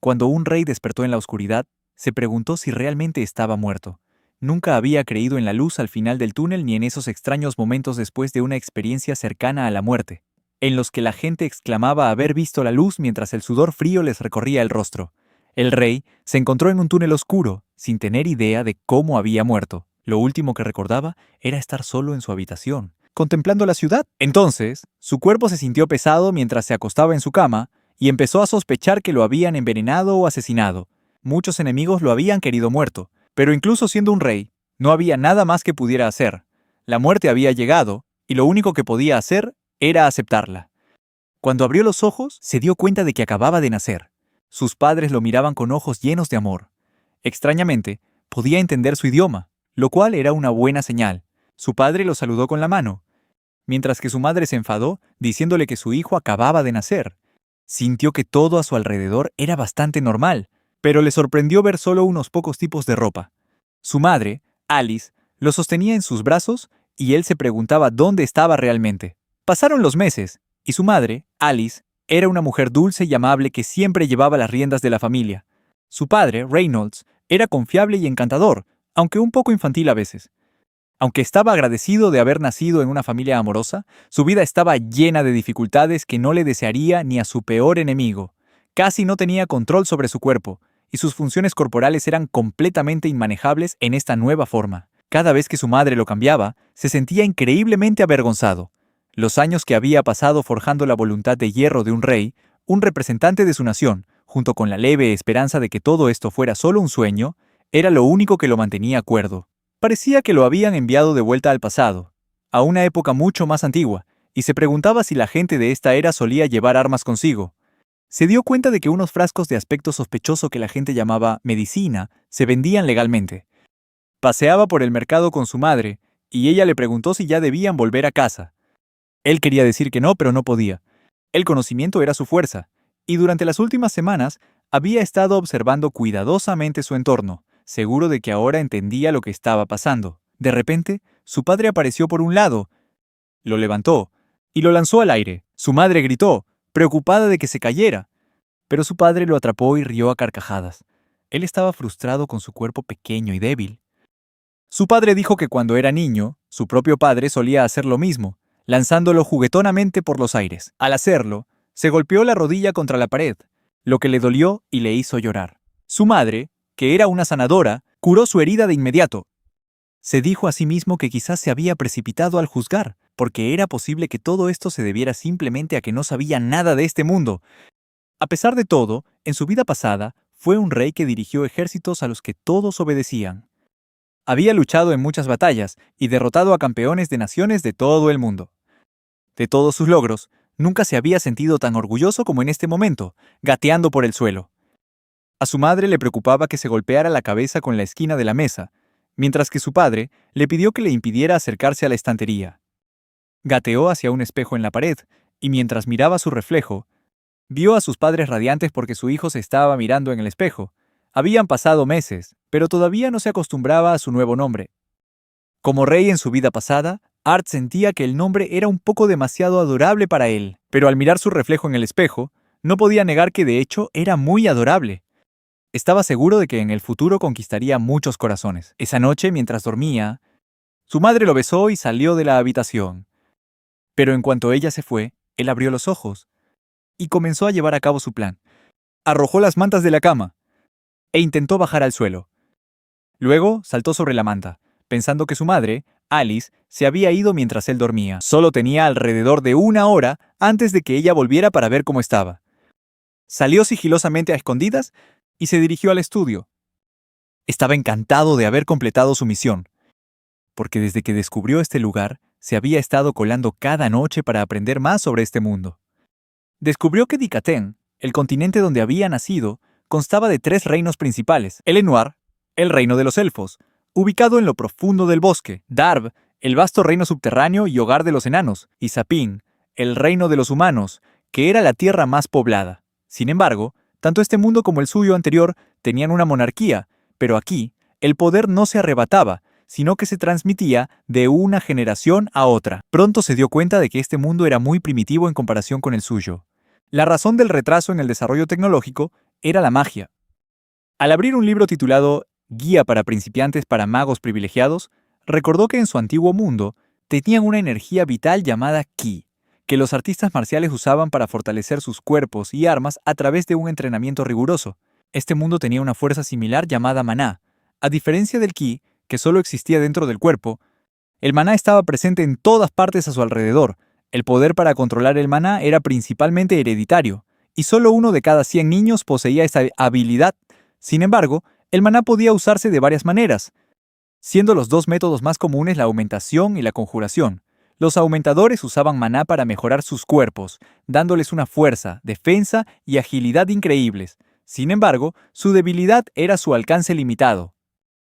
Cuando un rey despertó en la oscuridad, se preguntó si realmente estaba muerto. Nunca había creído en la luz al final del túnel ni en esos extraños momentos después de una experiencia cercana a la muerte, en los que la gente exclamaba haber visto la luz mientras el sudor frío les recorría el rostro. El rey se encontró en un túnel oscuro, sin tener idea de cómo había muerto. Lo último que recordaba era estar solo en su habitación, contemplando la ciudad. Entonces, su cuerpo se sintió pesado mientras se acostaba en su cama y empezó a sospechar que lo habían envenenado o asesinado. Muchos enemigos lo habían querido muerto, pero incluso siendo un rey, no había nada más que pudiera hacer. La muerte había llegado, y lo único que podía hacer era aceptarla. Cuando abrió los ojos, se dio cuenta de que acababa de nacer. Sus padres lo miraban con ojos llenos de amor. Extrañamente, podía entender su idioma, lo cual era una buena señal. Su padre lo saludó con la mano, mientras que su madre se enfadó, diciéndole que su hijo acababa de nacer. Sintió que todo a su alrededor era bastante normal, pero le sorprendió ver solo unos pocos tipos de ropa. Su madre, Alice, lo sostenía en sus brazos y él se preguntaba dónde estaba realmente. Pasaron los meses, y su madre, Alice, era una mujer dulce y amable que siempre llevaba las riendas de la familia. Su padre, Reynolds, era confiable y encantador, aunque un poco infantil a veces. Aunque estaba agradecido de haber nacido en una familia amorosa, su vida estaba llena de dificultades que no le desearía ni a su peor enemigo. Casi no tenía control sobre su cuerpo, y sus funciones corporales eran completamente inmanejables en esta nueva forma. Cada vez que su madre lo cambiaba, se sentía increíblemente avergonzado. Los años que había pasado forjando la voluntad de hierro de un rey, un representante de su nación, junto con la leve esperanza de que todo esto fuera solo un sueño, era lo único que lo mantenía cuerdo. Parecía que lo habían enviado de vuelta al pasado, a una época mucho más antigua, y se preguntaba si la gente de esta era solía llevar armas consigo. Se dio cuenta de que unos frascos de aspecto sospechoso que la gente llamaba medicina se vendían legalmente. Paseaba por el mercado con su madre, y ella le preguntó si ya debían volver a casa. Él quería decir que no, pero no podía. El conocimiento era su fuerza, y durante las últimas semanas había estado observando cuidadosamente su entorno, seguro de que ahora entendía lo que estaba pasando. De repente, su padre apareció por un lado, lo levantó y lo lanzó al aire. Su madre gritó, preocupada de que se cayera, pero su padre lo atrapó y rió a carcajadas. Él estaba frustrado con su cuerpo pequeño y débil. Su padre dijo que cuando era niño, su propio padre solía hacer lo mismo, lanzándolo juguetonamente por los aires. Al hacerlo, se golpeó la rodilla contra la pared, lo que le dolió y le hizo llorar. Su madre, que era una sanadora, curó su herida de inmediato. Se dijo a sí mismo que quizás se había precipitado al juzgar, porque era posible que todo esto se debiera simplemente a que no sabía nada de este mundo. A pesar de todo, en su vida pasada, fue un rey que dirigió ejércitos a los que todos obedecían. Había luchado en muchas batallas y derrotado a campeones de naciones de todo el mundo. De todos sus logros, nunca se había sentido tan orgulloso como en este momento, gateando por el suelo. A su madre le preocupaba que se golpeara la cabeza con la esquina de la mesa, mientras que su padre le pidió que le impidiera acercarse a la estantería. Gateó hacia un espejo en la pared, y mientras miraba su reflejo, vio a sus padres radiantes porque su hijo se estaba mirando en el espejo. Habían pasado meses, pero todavía no se acostumbraba a su nuevo nombre. Como rey en su vida pasada, Art sentía que el nombre era un poco demasiado adorable para él, pero al mirar su reflejo en el espejo, no podía negar que de hecho era muy adorable. Estaba seguro de que en el futuro conquistaría muchos corazones. Esa noche, mientras dormía, su madre lo besó y salió de la habitación. Pero en cuanto ella se fue, él abrió los ojos y comenzó a llevar a cabo su plan. Arrojó las mantas de la cama e intentó bajar al suelo. Luego saltó sobre la manta, pensando que su madre, Alice, se había ido mientras él dormía. Solo tenía alrededor de 1 hora antes de que ella volviera para ver cómo estaba. Salió sigilosamente a escondidas y se dirigió al estudio. Estaba encantado de haber completado su misión, porque desde que descubrió este lugar, se había estado colando cada noche para aprender más sobre este mundo. Descubrió que Dicatén, el continente donde había nacido, constaba de 3 reinos principales: Elenuar, el reino de los elfos, ubicado en lo profundo del bosque; Darb, el vasto reino subterráneo y hogar de los enanos; y Sapin, el reino de los humanos, que era la tierra más poblada. Sin embargo, tanto este mundo como el suyo anterior tenían una monarquía, pero aquí, el poder no se arrebataba, sino que se transmitía de una generación a otra. Pronto se dio cuenta de que este mundo era muy primitivo en comparación con el suyo. La razón del retraso en el desarrollo tecnológico era la magia. Al abrir un libro titulado Guía para principiantes para magos privilegiados, recordó que en su antiguo mundo tenían una energía vital llamada Ki, que los artistas marciales usaban para fortalecer sus cuerpos y armas a través de un entrenamiento riguroso. Este mundo tenía una fuerza similar llamada maná. A diferencia del Ki, que solo existía dentro del cuerpo, el maná estaba presente en todas partes a su alrededor. El poder para controlar el maná era principalmente hereditario, y solo uno de cada 100 niños poseía esta habilidad. Sin embargo, el maná podía usarse de varias maneras, siendo los dos métodos más comunes la aumentación y la conjuración. Los aumentadores usaban maná para mejorar sus cuerpos, dándoles una fuerza, defensa y agilidad increíbles. Sin embargo, su debilidad era su alcance limitado.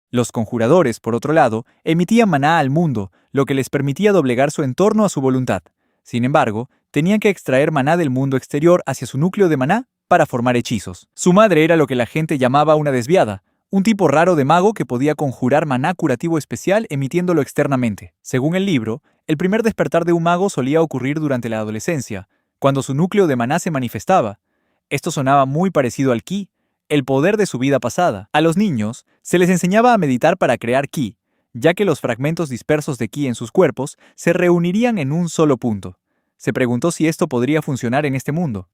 Los conjuradores, por otro lado, emitían maná al mundo, lo que les permitía doblegar su entorno a su voluntad. Sin embargo, tenían que extraer maná del mundo exterior hacia su núcleo de maná para formar hechizos. Su madre era lo que la gente llamaba una desviada, un tipo raro de mago que podía conjurar maná curativo especial emitiéndolo externamente. Según el libro, el primer despertar de un mago solía ocurrir durante la adolescencia, cuando su núcleo de maná se manifestaba. Esto sonaba muy parecido al ki, el poder de su vida pasada. A los niños se les enseñaba a meditar para crear ki, ya que los fragmentos dispersos de ki en sus cuerpos se reunirían en un solo punto. Se preguntó si esto podría funcionar en este mundo.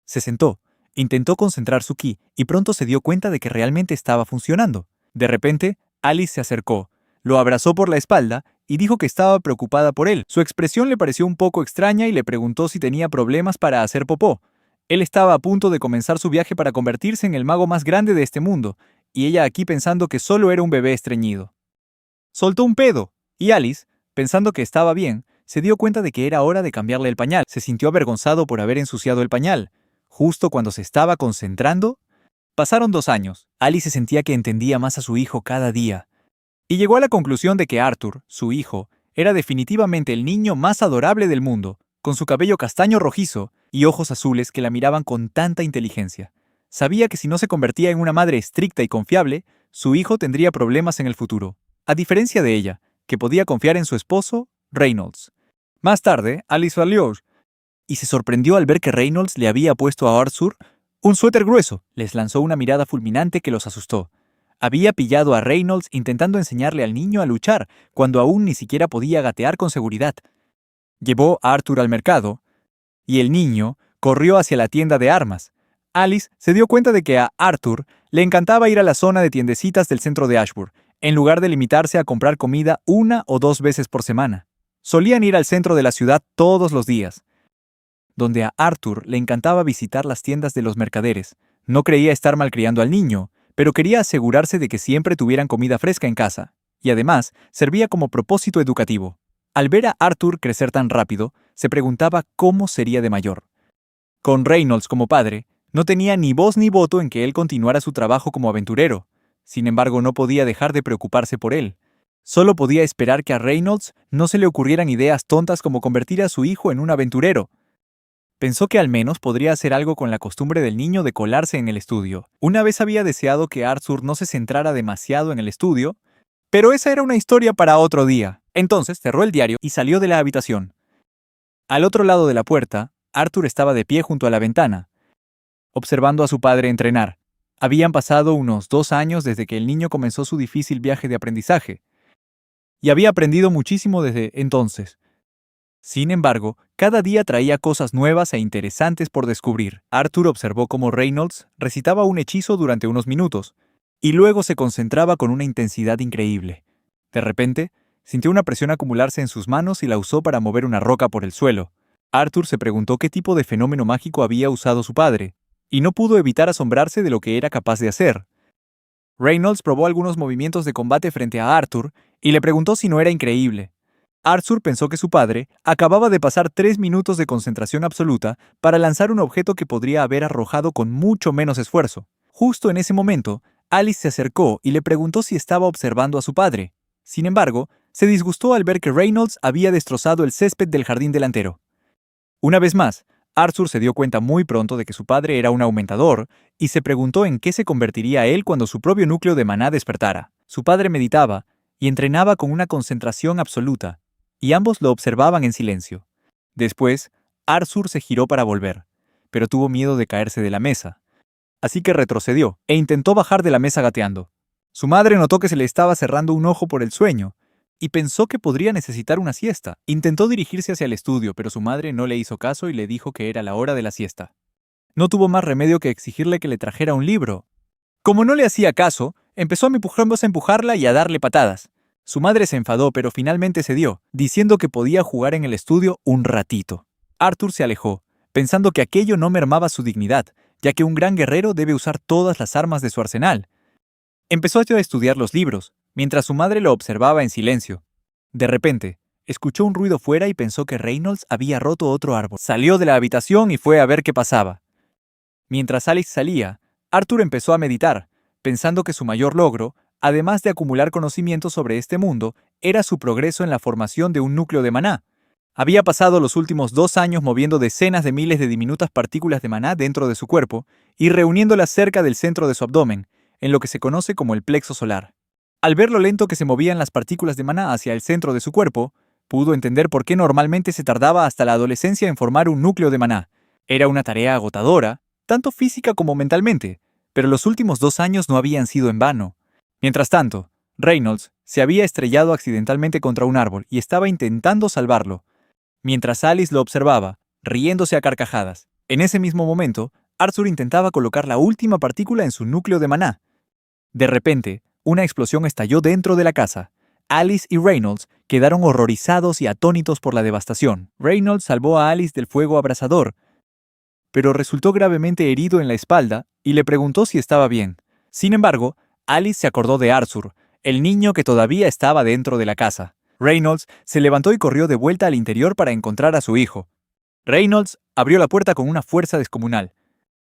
Se sentó, intentó concentrar su ki y pronto se dio cuenta de que realmente estaba funcionando. De repente, Alice se acercó, lo abrazó por la espalda y dijo que estaba preocupada por él. Su expresión le pareció un poco extraña y le preguntó si tenía problemas para hacer popó. Él estaba a punto de comenzar su viaje para convertirse en el mago más grande de este mundo, y ella aquí pensando que solo era un bebé estreñido. Soltó un pedo, y Alice, pensando que estaba bien, se dio cuenta de que era hora de cambiarle el pañal. Se sintió avergonzado por haber ensuciado el pañal. Justo cuando se estaba concentrando, pasaron 2 años. Alice sentía que entendía más a su hijo cada día, y llegó a la conclusión de que Arthur, su hijo, era definitivamente el niño más adorable del mundo, con su cabello castaño rojizo y ojos azules que la miraban con tanta inteligencia. Sabía que si no se convertía en una madre estricta y confiable, su hijo tendría problemas en el futuro, a diferencia de ella, que podía confiar en su esposo, Reynolds. Más tarde, Alice salió y se sorprendió al ver que Reynolds le había puesto a Arthur un suéter grueso. Les lanzó una mirada fulminante que los asustó. Había pillado a Reynolds intentando enseñarle al niño a luchar, cuando aún ni siquiera podía gatear con seguridad. Llevó a Arthur al mercado, y el niño corrió hacia la tienda de armas. Alice se dio cuenta de que a Arthur le encantaba ir a la zona de tiendecitas del centro de Ashburn, en lugar de limitarse a comprar comida 1 o 2 veces por semana. Solían ir al centro de la ciudad todos los días, donde a Arthur le encantaba visitar las tiendas de los mercaderes. No creía estar malcriando al niño, pero quería asegurarse de que siempre tuvieran comida fresca en casa, y además servía como propósito educativo. Al ver a Arthur crecer tan rápido, se preguntaba cómo sería de mayor. Con Reynolds como padre, no tenía ni voz ni voto en que él continuara su trabajo como aventurero. Sin embargo, no podía dejar de preocuparse por él. Solo podía esperar que a Reynolds no se le ocurrieran ideas tontas como convertir a su hijo en un aventurero. Pensó que al menos podría hacer algo con la costumbre del niño de colarse en el estudio. Una vez había deseado que Arthur no se centrara demasiado en el estudio, pero esa era una historia para otro día. Entonces cerró el diario y salió de la habitación. Al otro lado de la puerta, Arthur estaba de pie junto a la ventana, observando a su padre entrenar. Habían pasado unos 2 años desde que el niño comenzó su difícil viaje de aprendizaje, y había aprendido muchísimo desde entonces. Sin embargo, cada día traía cosas nuevas e interesantes por descubrir. Arthur observó cómo Reynolds recitaba un hechizo durante unos minutos, y luego se concentraba con una intensidad increíble. De repente, sintió una presión acumularse en sus manos y la usó para mover una roca por el suelo. Arthur se preguntó qué tipo de fenómeno mágico había usado su padre, y no pudo evitar asombrarse de lo que era capaz de hacer. Reynolds probó algunos movimientos de combate frente a Arthur y le preguntó si no era increíble. Arthur pensó que su padre acababa de pasar 3 minutos de concentración absoluta para lanzar un objeto que podría haber arrojado con mucho menos esfuerzo. Justo en ese momento, Alice se acercó y le preguntó si estaba observando a su padre. Sin embargo, se disgustó al ver que Reynolds había destrozado el césped del jardín delantero. Una vez más, Arthur se dio cuenta muy pronto de que su padre era un aumentador y se preguntó en qué se convertiría él cuando su propio núcleo de maná despertara. Su padre meditaba y entrenaba con una concentración absoluta, y ambos lo observaban en silencio. Después, Arthur se giró para volver, pero tuvo miedo de caerse de la mesa. así que retrocedió e intentó bajar de la mesa gateando. Su madre notó que se le estaba cerrando un ojo por el sueño y pensó que podría necesitar una siesta. Intentó dirigirse hacia el estudio, pero su madre no le hizo caso y le dijo que era la hora de la siesta. No tuvo más remedio que exigirle que le trajera un libro. Como no le hacía caso, empezó a empujarla y a darle patadas. Su madre se enfadó, pero finalmente cedió, diciendo que podía jugar en el estudio un ratito. Arthur se alejó, pensando que aquello no mermaba su dignidad, ya que un gran guerrero debe usar todas las armas de su arsenal. Empezó a estudiar los libros, mientras su madre lo observaba en silencio. De repente, escuchó un ruido fuera y pensó que Reynolds había roto otro árbol. Salió de la habitación y fue a ver qué pasaba. Mientras Alice salía, Arthur empezó a meditar, pensando que su mayor logro, además de acumular conocimiento sobre este mundo, era su progreso en la formación de un núcleo de maná. Había pasado los últimos 2 años moviendo decenas de miles de diminutas partículas de maná dentro de su cuerpo y reuniéndolas cerca del centro de su abdomen, en lo que se conoce como el plexo solar. Al ver lo lento que se movían las partículas de maná hacia el centro de su cuerpo, pudo entender por qué normalmente se tardaba hasta la adolescencia en formar un núcleo de maná. Era una tarea agotadora, tanto física como mentalmente, pero los últimos 2 años no habían sido en vano. Mientras tanto, Reynolds se había estrellado accidentalmente contra un árbol y estaba intentando salvarlo, mientras Alice lo observaba, riéndose a carcajadas. En ese mismo momento, Arthur intentaba colocar la última partícula en su núcleo de maná. De repente, una explosión estalló dentro de la casa. Alice y Reynolds quedaron horrorizados y atónitos por la devastación. Reynolds salvó a Alice del fuego abrasador, pero resultó gravemente herido en la espalda y le preguntó si estaba bien. Sin embargo, Alice se acordó de Arthur, el niño que todavía estaba dentro de la casa. Reynolds se levantó y corrió de vuelta al interior para encontrar a su hijo. Reynolds abrió la puerta con una fuerza descomunal.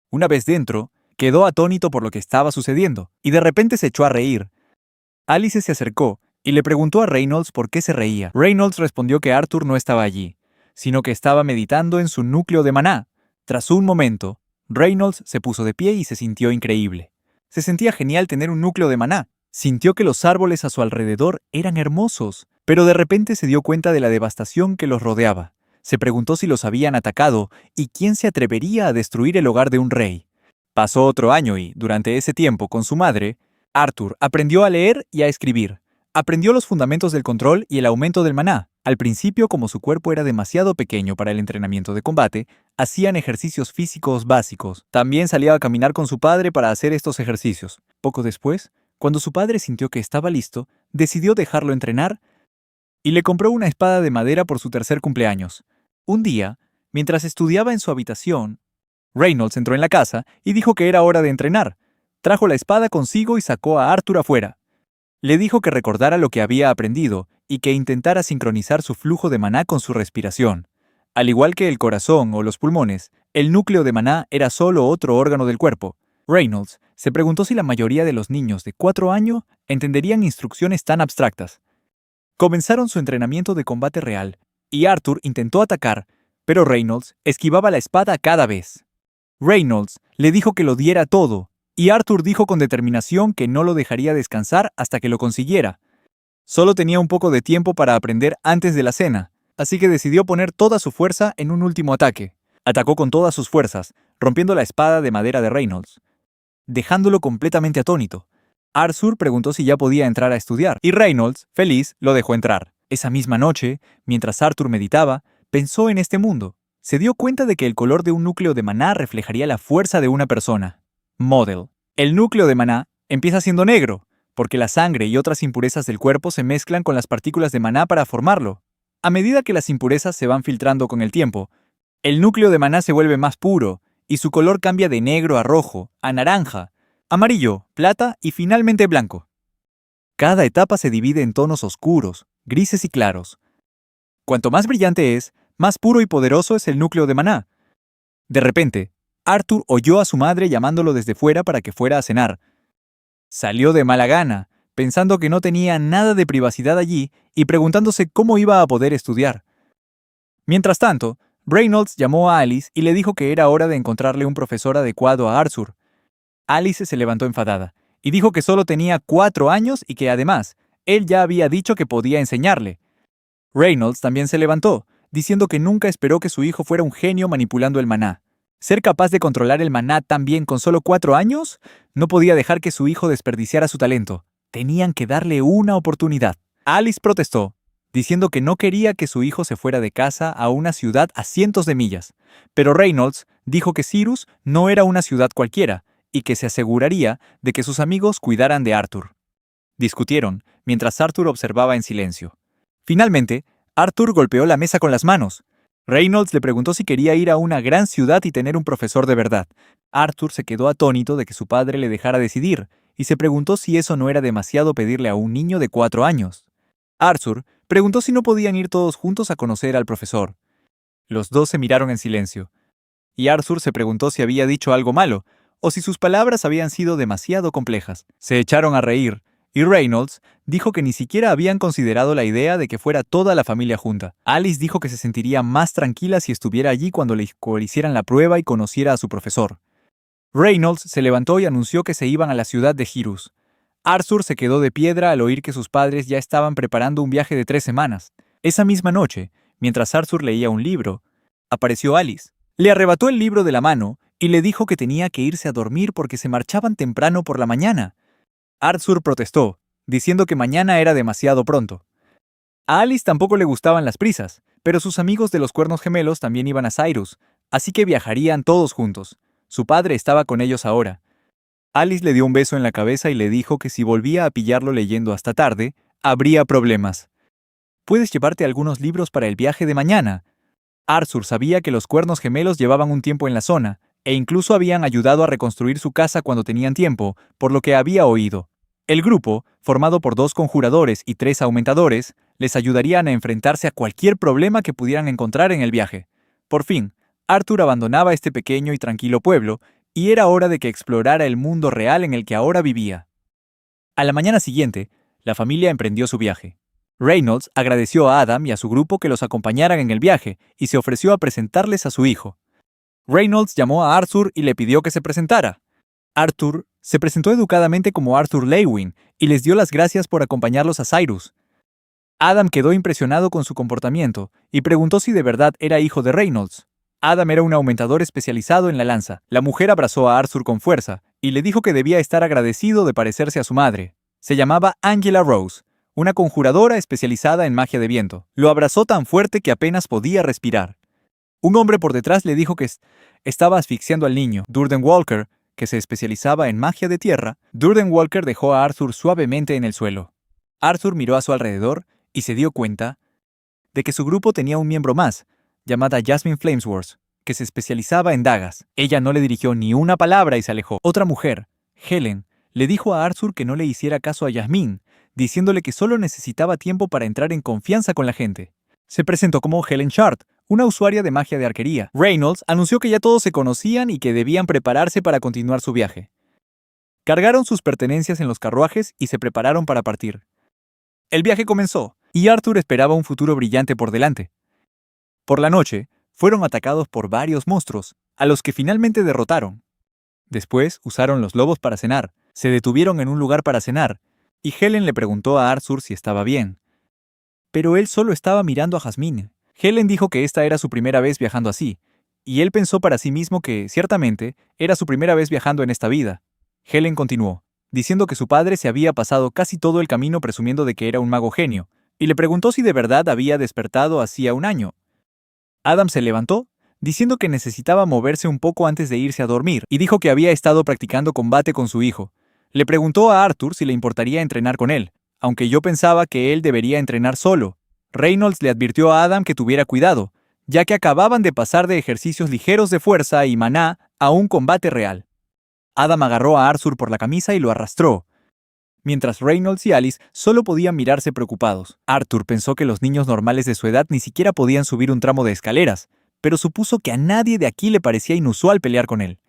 Una vez dentro, quedó atónito por lo que estaba sucediendo, y de repente se echó a reír. Alice se acercó y le preguntó a Reynolds por qué se reía. Reynolds respondió que Arthur no estaba allí, sino que estaba meditando en su núcleo de maná. Tras un momento, Reynolds se puso de pie y se sintió increíble. Se sentía genial tener un núcleo de maná. Sintió que los árboles a su alrededor eran hermosos, pero de repente se dio cuenta de la devastación que los rodeaba. Se preguntó si los habían atacado y quién se atrevería a destruir el hogar de un rey. Pasó otro año y, durante ese tiempo, con su madre, Arthur aprendió a leer y a escribir. Aprendió los fundamentos del control y el aumento del maná. Al principio, como su cuerpo era demasiado pequeño para el entrenamiento de combate, hacían ejercicios físicos básicos. También salía a caminar con su padre para hacer estos ejercicios. Poco después, cuando su padre sintió que estaba listo, decidió dejarlo entrenar y le compró una espada de madera por su 3er cumpleaños. Un día, mientras estudiaba en su habitación, Reynolds entró en la casa y dijo que era hora de entrenar. Trajo la espada consigo y sacó a Arthur afuera. Le dijo que recordara lo que había aprendido y que intentara sincronizar su flujo de maná con su respiración. Al igual que el corazón o los pulmones, el núcleo de maná era solo otro órgano del cuerpo. Reynolds se preguntó si la mayoría de los niños de 4 años entenderían instrucciones tan abstractas. Comenzaron su entrenamiento de combate real, y Arthur intentó atacar, pero Reynolds esquivaba la espada cada vez. Reynolds le dijo que lo diera todo, y Arthur dijo con determinación que no lo dejaría descansar hasta que lo consiguiera. Solo tenía un poco de tiempo para aprender antes de la cena, así que decidió poner toda su fuerza en un último ataque. Atacó con todas sus fuerzas, rompiendo la espada de madera de Reynolds, dejándolo completamente atónito. Arthur preguntó si ya podía entrar a estudiar, y Reynolds, feliz, lo dejó entrar. Esa misma noche, mientras Arthur meditaba, pensó en este mundo. Se dio cuenta de que el color de un núcleo de maná reflejaría la fuerza de una persona. Model. El núcleo de maná empieza siendo negro, porque la sangre y otras impurezas del cuerpo se mezclan con las partículas de maná para formarlo. A medida que las impurezas se van filtrando con el tiempo, el núcleo de maná se vuelve más puro, y su color cambia de negro a rojo, a naranja, amarillo, plata y finalmente blanco. Cada etapa se divide en tonos oscuros, grises y claros. Cuanto más brillante es, más puro y poderoso es el núcleo de maná. De repente, Arthur oyó a su madre llamándolo desde fuera para que fuera a cenar. Salió de mala gana, pensando que no tenía nada de privacidad allí y preguntándose cómo iba a poder estudiar. Mientras tanto, Reynolds llamó a Alice y le dijo que era hora de encontrarle un profesor adecuado a Arthur. Alice se levantó enfadada y dijo que solo tenía 4 años y que además, él ya había dicho que podía enseñarle. Reynolds también se levantó, diciendo que nunca esperó que su hijo fuera un genio manipulando el maná. ¿Ser capaz de controlar el maná tan bien con solo 4 años? No podía dejar que su hijo desperdiciara su talento. Tenían que darle una oportunidad. Alice protestó, diciendo que no quería que su hijo se fuera de casa a una ciudad a cientos de millas. Pero Reynolds dijo que Cyrus no era una ciudad cualquiera y que se aseguraría de que sus amigos cuidaran de Arthur. Discutieron, mientras Arthur observaba en silencio. Finalmente, Arthur golpeó la mesa con las manos. Reynolds le preguntó si quería ir a una gran ciudad y tener un profesor de verdad. Arthur se quedó atónito de que su padre le dejara decidir, y se preguntó si eso no era demasiado pedirle a un niño de 4 años. Arthur preguntó si no podían ir todos juntos a conocer al profesor. Los dos se miraron en silencio, y Arthur se preguntó si había dicho algo malo, o si sus palabras habían sido demasiado complejas. Se echaron a reír, y Reynolds dijo que ni siquiera habían considerado la idea de que fuera toda la familia junta. Alice dijo que se sentiría más tranquila si estuviera allí cuando le hicieran la prueba y conociera a su profesor. Reynolds se levantó y anunció que se iban a la ciudad de Hyrus. Arthur se quedó de piedra al oír que sus padres ya estaban preparando un viaje de 3 semanas. Esa misma noche, mientras Arthur leía un libro, apareció Alice. Le arrebató el libro de la mano y le dijo que tenía que irse a dormir porque se marchaban temprano por la mañana. Arthur protestó, diciendo que mañana era demasiado pronto. A Alice tampoco le gustaban las prisas, pero sus amigos de los Cuernos Gemelos también iban a Cyrus, así que viajarían todos juntos. Su padre estaba con ellos ahora. Alice le dio un beso en la cabeza y le dijo que si volvía a pillarlo leyendo hasta tarde, habría problemas. «Puedes llevarte algunos libros para el viaje de mañana». Arthur sabía que los Cuernos Gemelos llevaban un tiempo en la zona, e incluso habían ayudado a reconstruir su casa cuando tenían tiempo, por lo que había oído. El grupo, formado por 2 conjuradores y 3 aumentadores, les ayudarían a enfrentarse a cualquier problema que pudieran encontrar en el viaje. Por fin, Arthur abandonaba este pequeño y tranquilo pueblo, y era hora de que explorara el mundo real en el que ahora vivía. A la mañana siguiente, la familia emprendió su viaje. Reynolds agradeció a Adam y a su grupo que los acompañaran en el viaje y se ofreció a presentarles a su hijo. Reynolds llamó a Arthur y le pidió que se presentara. Arthur se presentó educadamente como Arthur Lewin y les dio las gracias por acompañarlos a Cyrus. Adam quedó impresionado con su comportamiento y preguntó si de verdad era hijo de Reynolds. Adam era un aumentador especializado en la lanza. La mujer abrazó a Arthur con fuerza y le dijo que debía estar agradecido de parecerse a su madre. Se llamaba Angela Rose, una conjuradora especializada en magia de viento. Lo abrazó tan fuerte que apenas podía respirar. Un hombre por detrás le dijo que estaba asfixiando al niño. Durden Walker, que se especializaba en magia de tierra, Durden Walker dejó a Arthur suavemente en el suelo. Arthur miró a su alrededor y se dio cuenta de que su grupo tenía un miembro más, llamada Jasmine Flamesworth, que se especializaba en dagas. Ella no le dirigió ni una palabra y se alejó. Otra mujer, Helen, le dijo a Arthur que no le hiciera caso a Jasmine, diciéndole que solo necesitaba tiempo para entrar en confianza con la gente. Se presentó como Helen Shard, una usuaria de magia de arquería. Reynolds anunció que ya todos se conocían y que debían prepararse para continuar su viaje. Cargaron sus pertenencias en los carruajes y se prepararon para partir. El viaje comenzó, y Arthur esperaba un futuro brillante por delante. Por la noche, fueron atacados por varios monstruos, a los que finalmente derrotaron. Después usaron los lobos para cenar, se detuvieron en un lugar para cenar, y Helen le preguntó a Arthur si estaba bien. Pero él solo estaba mirando a Jasmine. Helen dijo que esta era su primera vez viajando así, y él pensó para sí mismo que, ciertamente, era su primera vez viajando en esta vida. Helen continuó, diciendo que su padre se había pasado casi todo el camino presumiendo de que era un mago genio, y le preguntó si de verdad había despertado hacía un año. Adam se levantó, diciendo que necesitaba moverse un poco antes de irse a dormir, y dijo que había estado practicando combate con su hijo. Le preguntó a Arthur si le importaría entrenar con él, aunque yo pensaba que él debería entrenar solo. Reynolds le advirtió a Adam que tuviera cuidado, ya que acababan de pasar de ejercicios ligeros de fuerza y maná a un combate real. Adam agarró a Arthur por la camisa y lo arrastró, mientras Reynolds y Alice solo podían mirarse preocupados. Arthur pensó que los niños normales de su edad ni siquiera podían subir un tramo de escaleras, pero supuso que a nadie de aquí le parecía inusual pelear con él.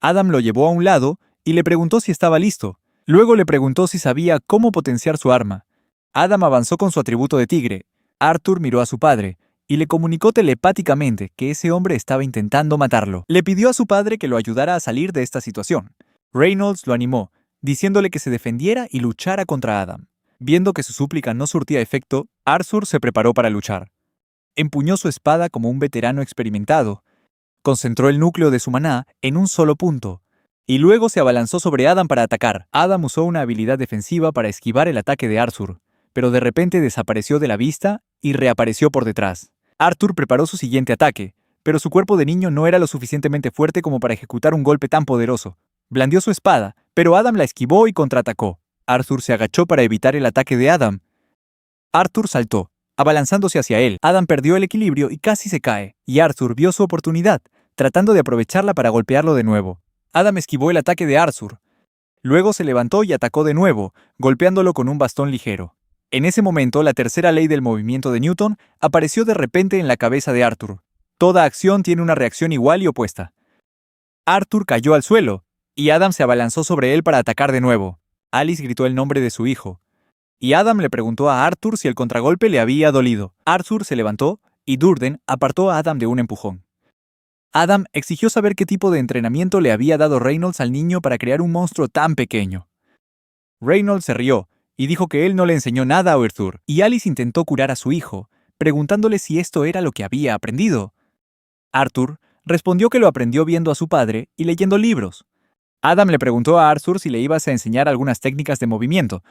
Adam lo llevó a un lado y le preguntó si estaba listo. Luego le preguntó si sabía cómo potenciar su arma. Adam avanzó con su atributo de tigre. Arthur miró a su padre y le comunicó telepáticamente que ese hombre estaba intentando matarlo. Le pidió a su padre que lo ayudara a salir de esta situación. Reynolds lo animó, diciéndole que se defendiera y luchara contra Adam. Viendo que su súplica no surtía efecto, Arthur se preparó para luchar. Empuñó su espada como un veterano experimentado. Concentró el núcleo de su maná en un solo punto, y luego se abalanzó sobre Adam para atacar. Adam usó una habilidad defensiva para esquivar el ataque de Arthur, pero de repente desapareció de la vista y reapareció por detrás. Arthur preparó su siguiente ataque, pero su cuerpo de niño no era lo suficientemente fuerte como para ejecutar un golpe tan poderoso. Blandió su espada, pero Adam la esquivó y contraatacó. Arthur se agachó para evitar el ataque de Adam. Arthur saltó, abalanzándose hacia él. Adam perdió el equilibrio y casi se cae, y Arthur vio su oportunidad, tratando de aprovecharla para golpearlo de nuevo. Adam esquivó el ataque de Arthur. Luego se levantó y atacó de nuevo, golpeándolo con un bastón ligero. En ese momento, la tercera ley del movimiento de Newton apareció de repente en la cabeza de Arthur. Toda acción tiene una reacción igual y opuesta. Arthur cayó al suelo, y Adam se abalanzó sobre él para atacar de nuevo. Alice gritó el nombre de su hijo, y Adam le preguntó a Arthur si el contragolpe le había dolido. Arthur se levantó, y Durden apartó a Adam de un empujón. Adam exigió saber qué tipo de entrenamiento le había dado Reynolds al niño para crear un monstruo tan pequeño. Reynolds se rió, y dijo que él no le enseñó nada a Arthur, y Alice intentó curar a su hijo, preguntándole si esto era lo que había aprendido. Arthur respondió que lo aprendió viendo a su padre y leyendo libros. Adam le preguntó a Arthur si le ibas a enseñar algunas técnicas de movimiento.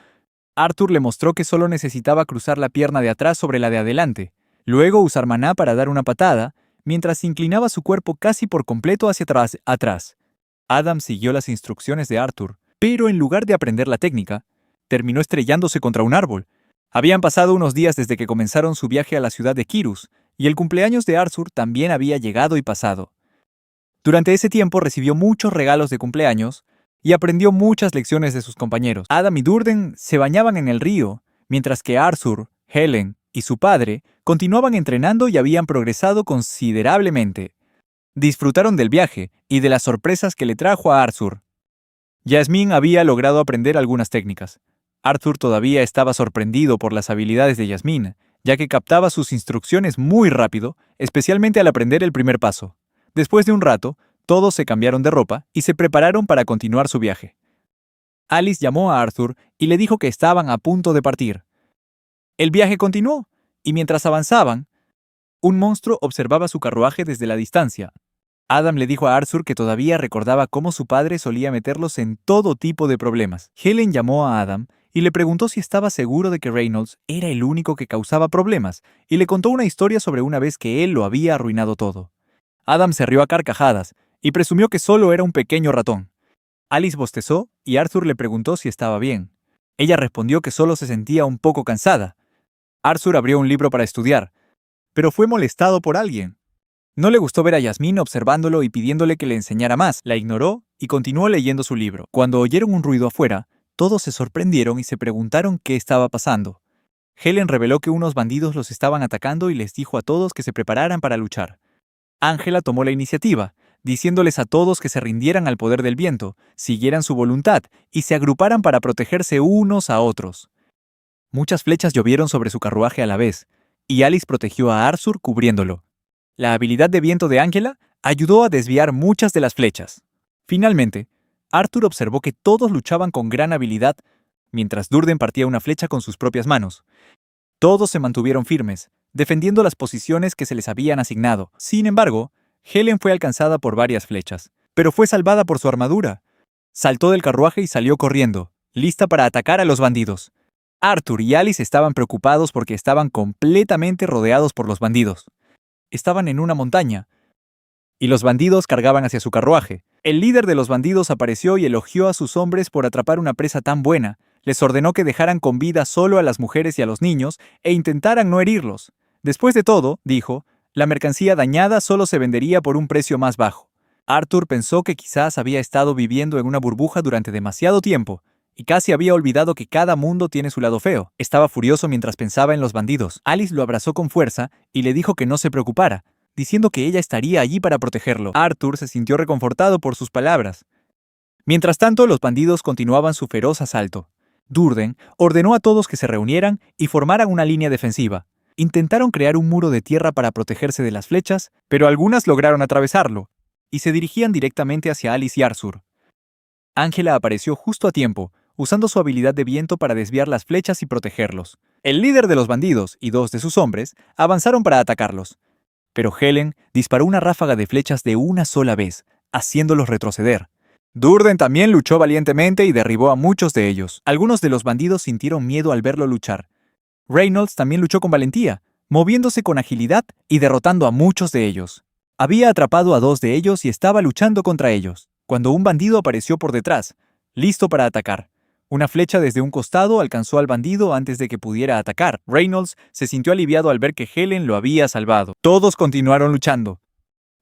Arthur le mostró que solo necesitaba cruzar la pierna de atrás sobre la de adelante, luego usar maná para dar una patada, mientras inclinaba su cuerpo casi por completo hacia atrás. Adam siguió las instrucciones de Arthur, pero en lugar de aprender la técnica, terminó estrellándose contra un árbol. Habían pasado unos días desde que comenzaron su viaje a la ciudad de Kirus, y el cumpleaños de Arthur también había llegado y pasado. Durante ese tiempo recibió muchos regalos de cumpleaños y aprendió muchas lecciones de sus compañeros. Adam y Durden se bañaban en el río, mientras que Arthur, Helen y su padre continuaban entrenando y habían progresado considerablemente. Disfrutaron del viaje y de las sorpresas que le trajo a Arthur. Yasmín había logrado aprender algunas técnicas. Arthur todavía estaba sorprendido por las habilidades de Yasmín, ya que captaba sus instrucciones muy rápido, especialmente al aprender el primer paso. Después de un rato, todos se cambiaron de ropa y se prepararon para continuar su viaje. Alice llamó a Arthur y le dijo que estaban a punto de partir. El viaje continuó, y mientras avanzaban, un monstruo observaba su carruaje desde la distancia. Adam le dijo a Arthur que todavía recordaba cómo su padre solía meterlos en todo tipo de problemas. Helen llamó a Adam y le preguntó si estaba seguro de que Reynolds era el único que causaba problemas, y le contó una historia sobre una vez que él lo había arruinado todo. Adam se rió a carcajadas y presumió que solo era un pequeño ratón. Alice bostezó y Arthur le preguntó si estaba bien. Ella respondió que solo se sentía un poco cansada. Arthur abrió un libro para estudiar, pero fue molestado por alguien. No le gustó ver a Yasmín observándolo y pidiéndole que le enseñara más. La ignoró y continuó leyendo su libro. Cuando oyeron un ruido afuera, todos se sorprendieron y se preguntaron qué estaba pasando. Helen reveló que unos bandidos los estaban atacando y les dijo a todos que se prepararan para luchar. Ángela tomó la iniciativa, diciéndoles a todos que se rindieran al poder del viento, siguieran su voluntad y se agruparan para protegerse unos a otros. Muchas flechas llovieron sobre su carruaje a la vez, y Alice protegió a Arthur cubriéndolo. La habilidad de viento de Ángela ayudó a desviar muchas de las flechas. Finalmente, Arthur observó que todos luchaban con gran habilidad, mientras Durden partía una flecha con sus propias manos. Todos se mantuvieron firmes, defendiendo las posiciones que se les habían asignado. Sin embargo, Helen fue alcanzada por varias flechas, pero fue salvada por su armadura. Saltó del carruaje y salió corriendo, lista para atacar a los bandidos. Arthur y Alice estaban preocupados porque estaban completamente rodeados por los bandidos. Estaban en una montaña, y los bandidos cargaban hacia su carruaje. El líder de los bandidos apareció y elogió a sus hombres por atrapar una presa tan buena. Les ordenó que dejaran con vida solo a las mujeres y a los niños e intentaran no herirlos. Después de todo, dijo, la mercancía dañada solo se vendería por un precio más bajo. Arthur pensó que quizás había estado viviendo en una burbuja durante demasiado tiempo, y casi había olvidado que cada mundo tiene su lado feo. Estaba furioso mientras pensaba en los bandidos. Alice lo abrazó con fuerza y le dijo que no se preocupara, diciendo que ella estaría allí para protegerlo. Arthur se sintió reconfortado por sus palabras. Mientras tanto, los bandidos continuaban su feroz asalto. Durden ordenó a todos que se reunieran y formaran una línea defensiva. Intentaron crear un muro de tierra para protegerse de las flechas, pero algunas lograron atravesarlo, y se dirigían directamente hacia Alice y Arthur. Ángela apareció justo a tiempo, usando su habilidad de viento para desviar las flechas y protegerlos. El líder de los bandidos y dos de sus hombres avanzaron para atacarlos. pero Helen disparó una ráfaga de flechas de una sola vez, haciéndolos retroceder. Durden también luchó valientemente y derribó a muchos de ellos. Algunos de los bandidos sintieron miedo al verlo luchar. Reynolds también luchó con valentía, moviéndose con agilidad y derrotando a muchos de ellos. Había atrapado a 2 de ellos y estaba luchando contra ellos, cuando un bandido apareció por detrás, listo para atacar. Una flecha desde un costado alcanzó al bandido antes de que pudiera atacar. Reynolds se sintió aliviado al ver que Helen lo había salvado. Todos continuaron luchando,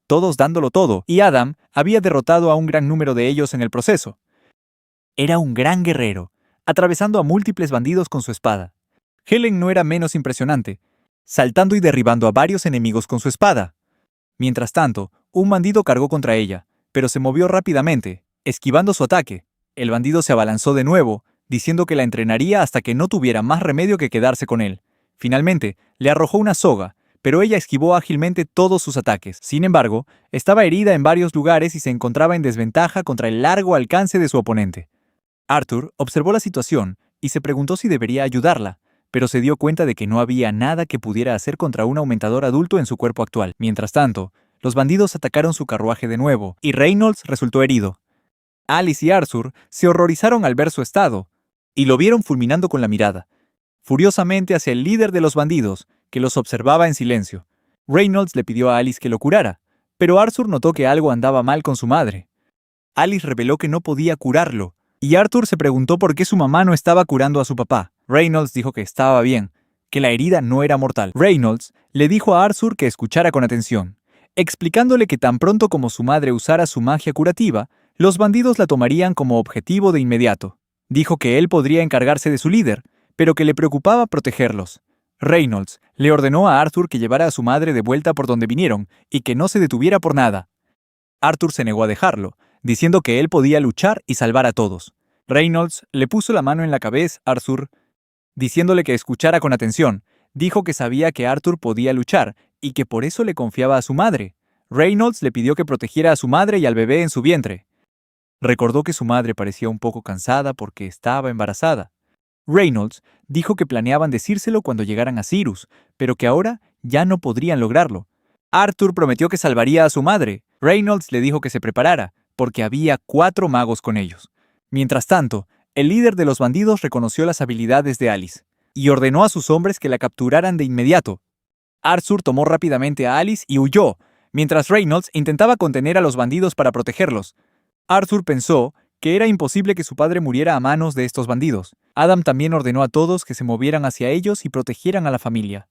todos dándolo todo, y Adam había derrotado a un gran número de ellos en el proceso. Era un gran guerrero, atravesando a múltiples bandidos con su espada. Helen no era menos impresionante, saltando y derribando a varios enemigos con su espada. Mientras tanto, un bandido cargó contra ella, pero se movió rápidamente, esquivando su ataque. El bandido se abalanzó de nuevo, diciendo que la entrenaría hasta que no tuviera más remedio que quedarse con él. Finalmente, le arrojó una soga, pero ella esquivó ágilmente todos sus ataques. Sin embargo, estaba herida en varios lugares y se encontraba en desventaja contra el largo alcance de su oponente. Arthur observó la situación y se preguntó si debería ayudarla, pero se dio cuenta de que no había nada que pudiera hacer contra un aumentador adulto en su cuerpo actual. Mientras tanto, los bandidos atacaron su carruaje de nuevo, y Reynolds resultó herido. Alice y Arthur se horrorizaron al ver su estado, y lo vieron fulminando con la mirada, furiosamente hacia el líder de los bandidos, que los observaba en silencio. Reynolds le pidió a Alice que lo curara, pero Arthur notó que algo andaba mal con su madre. Alice reveló que no podía curarlo, y Arthur se preguntó por qué su mamá no estaba curando a su papá. Reynolds dijo que estaba bien, que la herida no era mortal. Reynolds le dijo a Arthur que escuchara con atención, explicándole que tan pronto como su madre usara su magia curativa, los bandidos la tomarían como objetivo de inmediato. Dijo que él podría encargarse de su líder, pero que le preocupaba protegerlos. Reynolds le ordenó a Arthur que llevara a su madre de vuelta por donde vinieron y que no se detuviera por nada. Arthur se negó a dejarlo, diciendo que él podía luchar y salvar a todos. Reynolds le puso la mano en la cabeza a Arthur, diciéndole que escuchara con atención. Dijo que sabía que Arthur podía luchar y que por eso le confiaba a su madre. Reynolds le pidió que protegiera a su madre y al bebé en su vientre. Recordó que su madre parecía un poco cansada porque estaba embarazada. Reynolds dijo que planeaban decírselo cuando llegaran a Cyrus, pero que ahora ya no podrían lograrlo. Arthur prometió que salvaría a su madre. Reynolds le dijo que se preparara, porque había 4 magos con ellos. Mientras tanto, el líder de los bandidos reconoció las habilidades de Alice y ordenó a sus hombres que la capturaran de inmediato. Arthur tomó rápidamente a Alice y huyó, mientras Reynolds intentaba contener a los bandidos para protegerlos. Arthur pensó que era imposible que su padre muriera a manos de estos bandidos. Adam también ordenó a todos que se movieran hacia ellos y protegieran a la familia.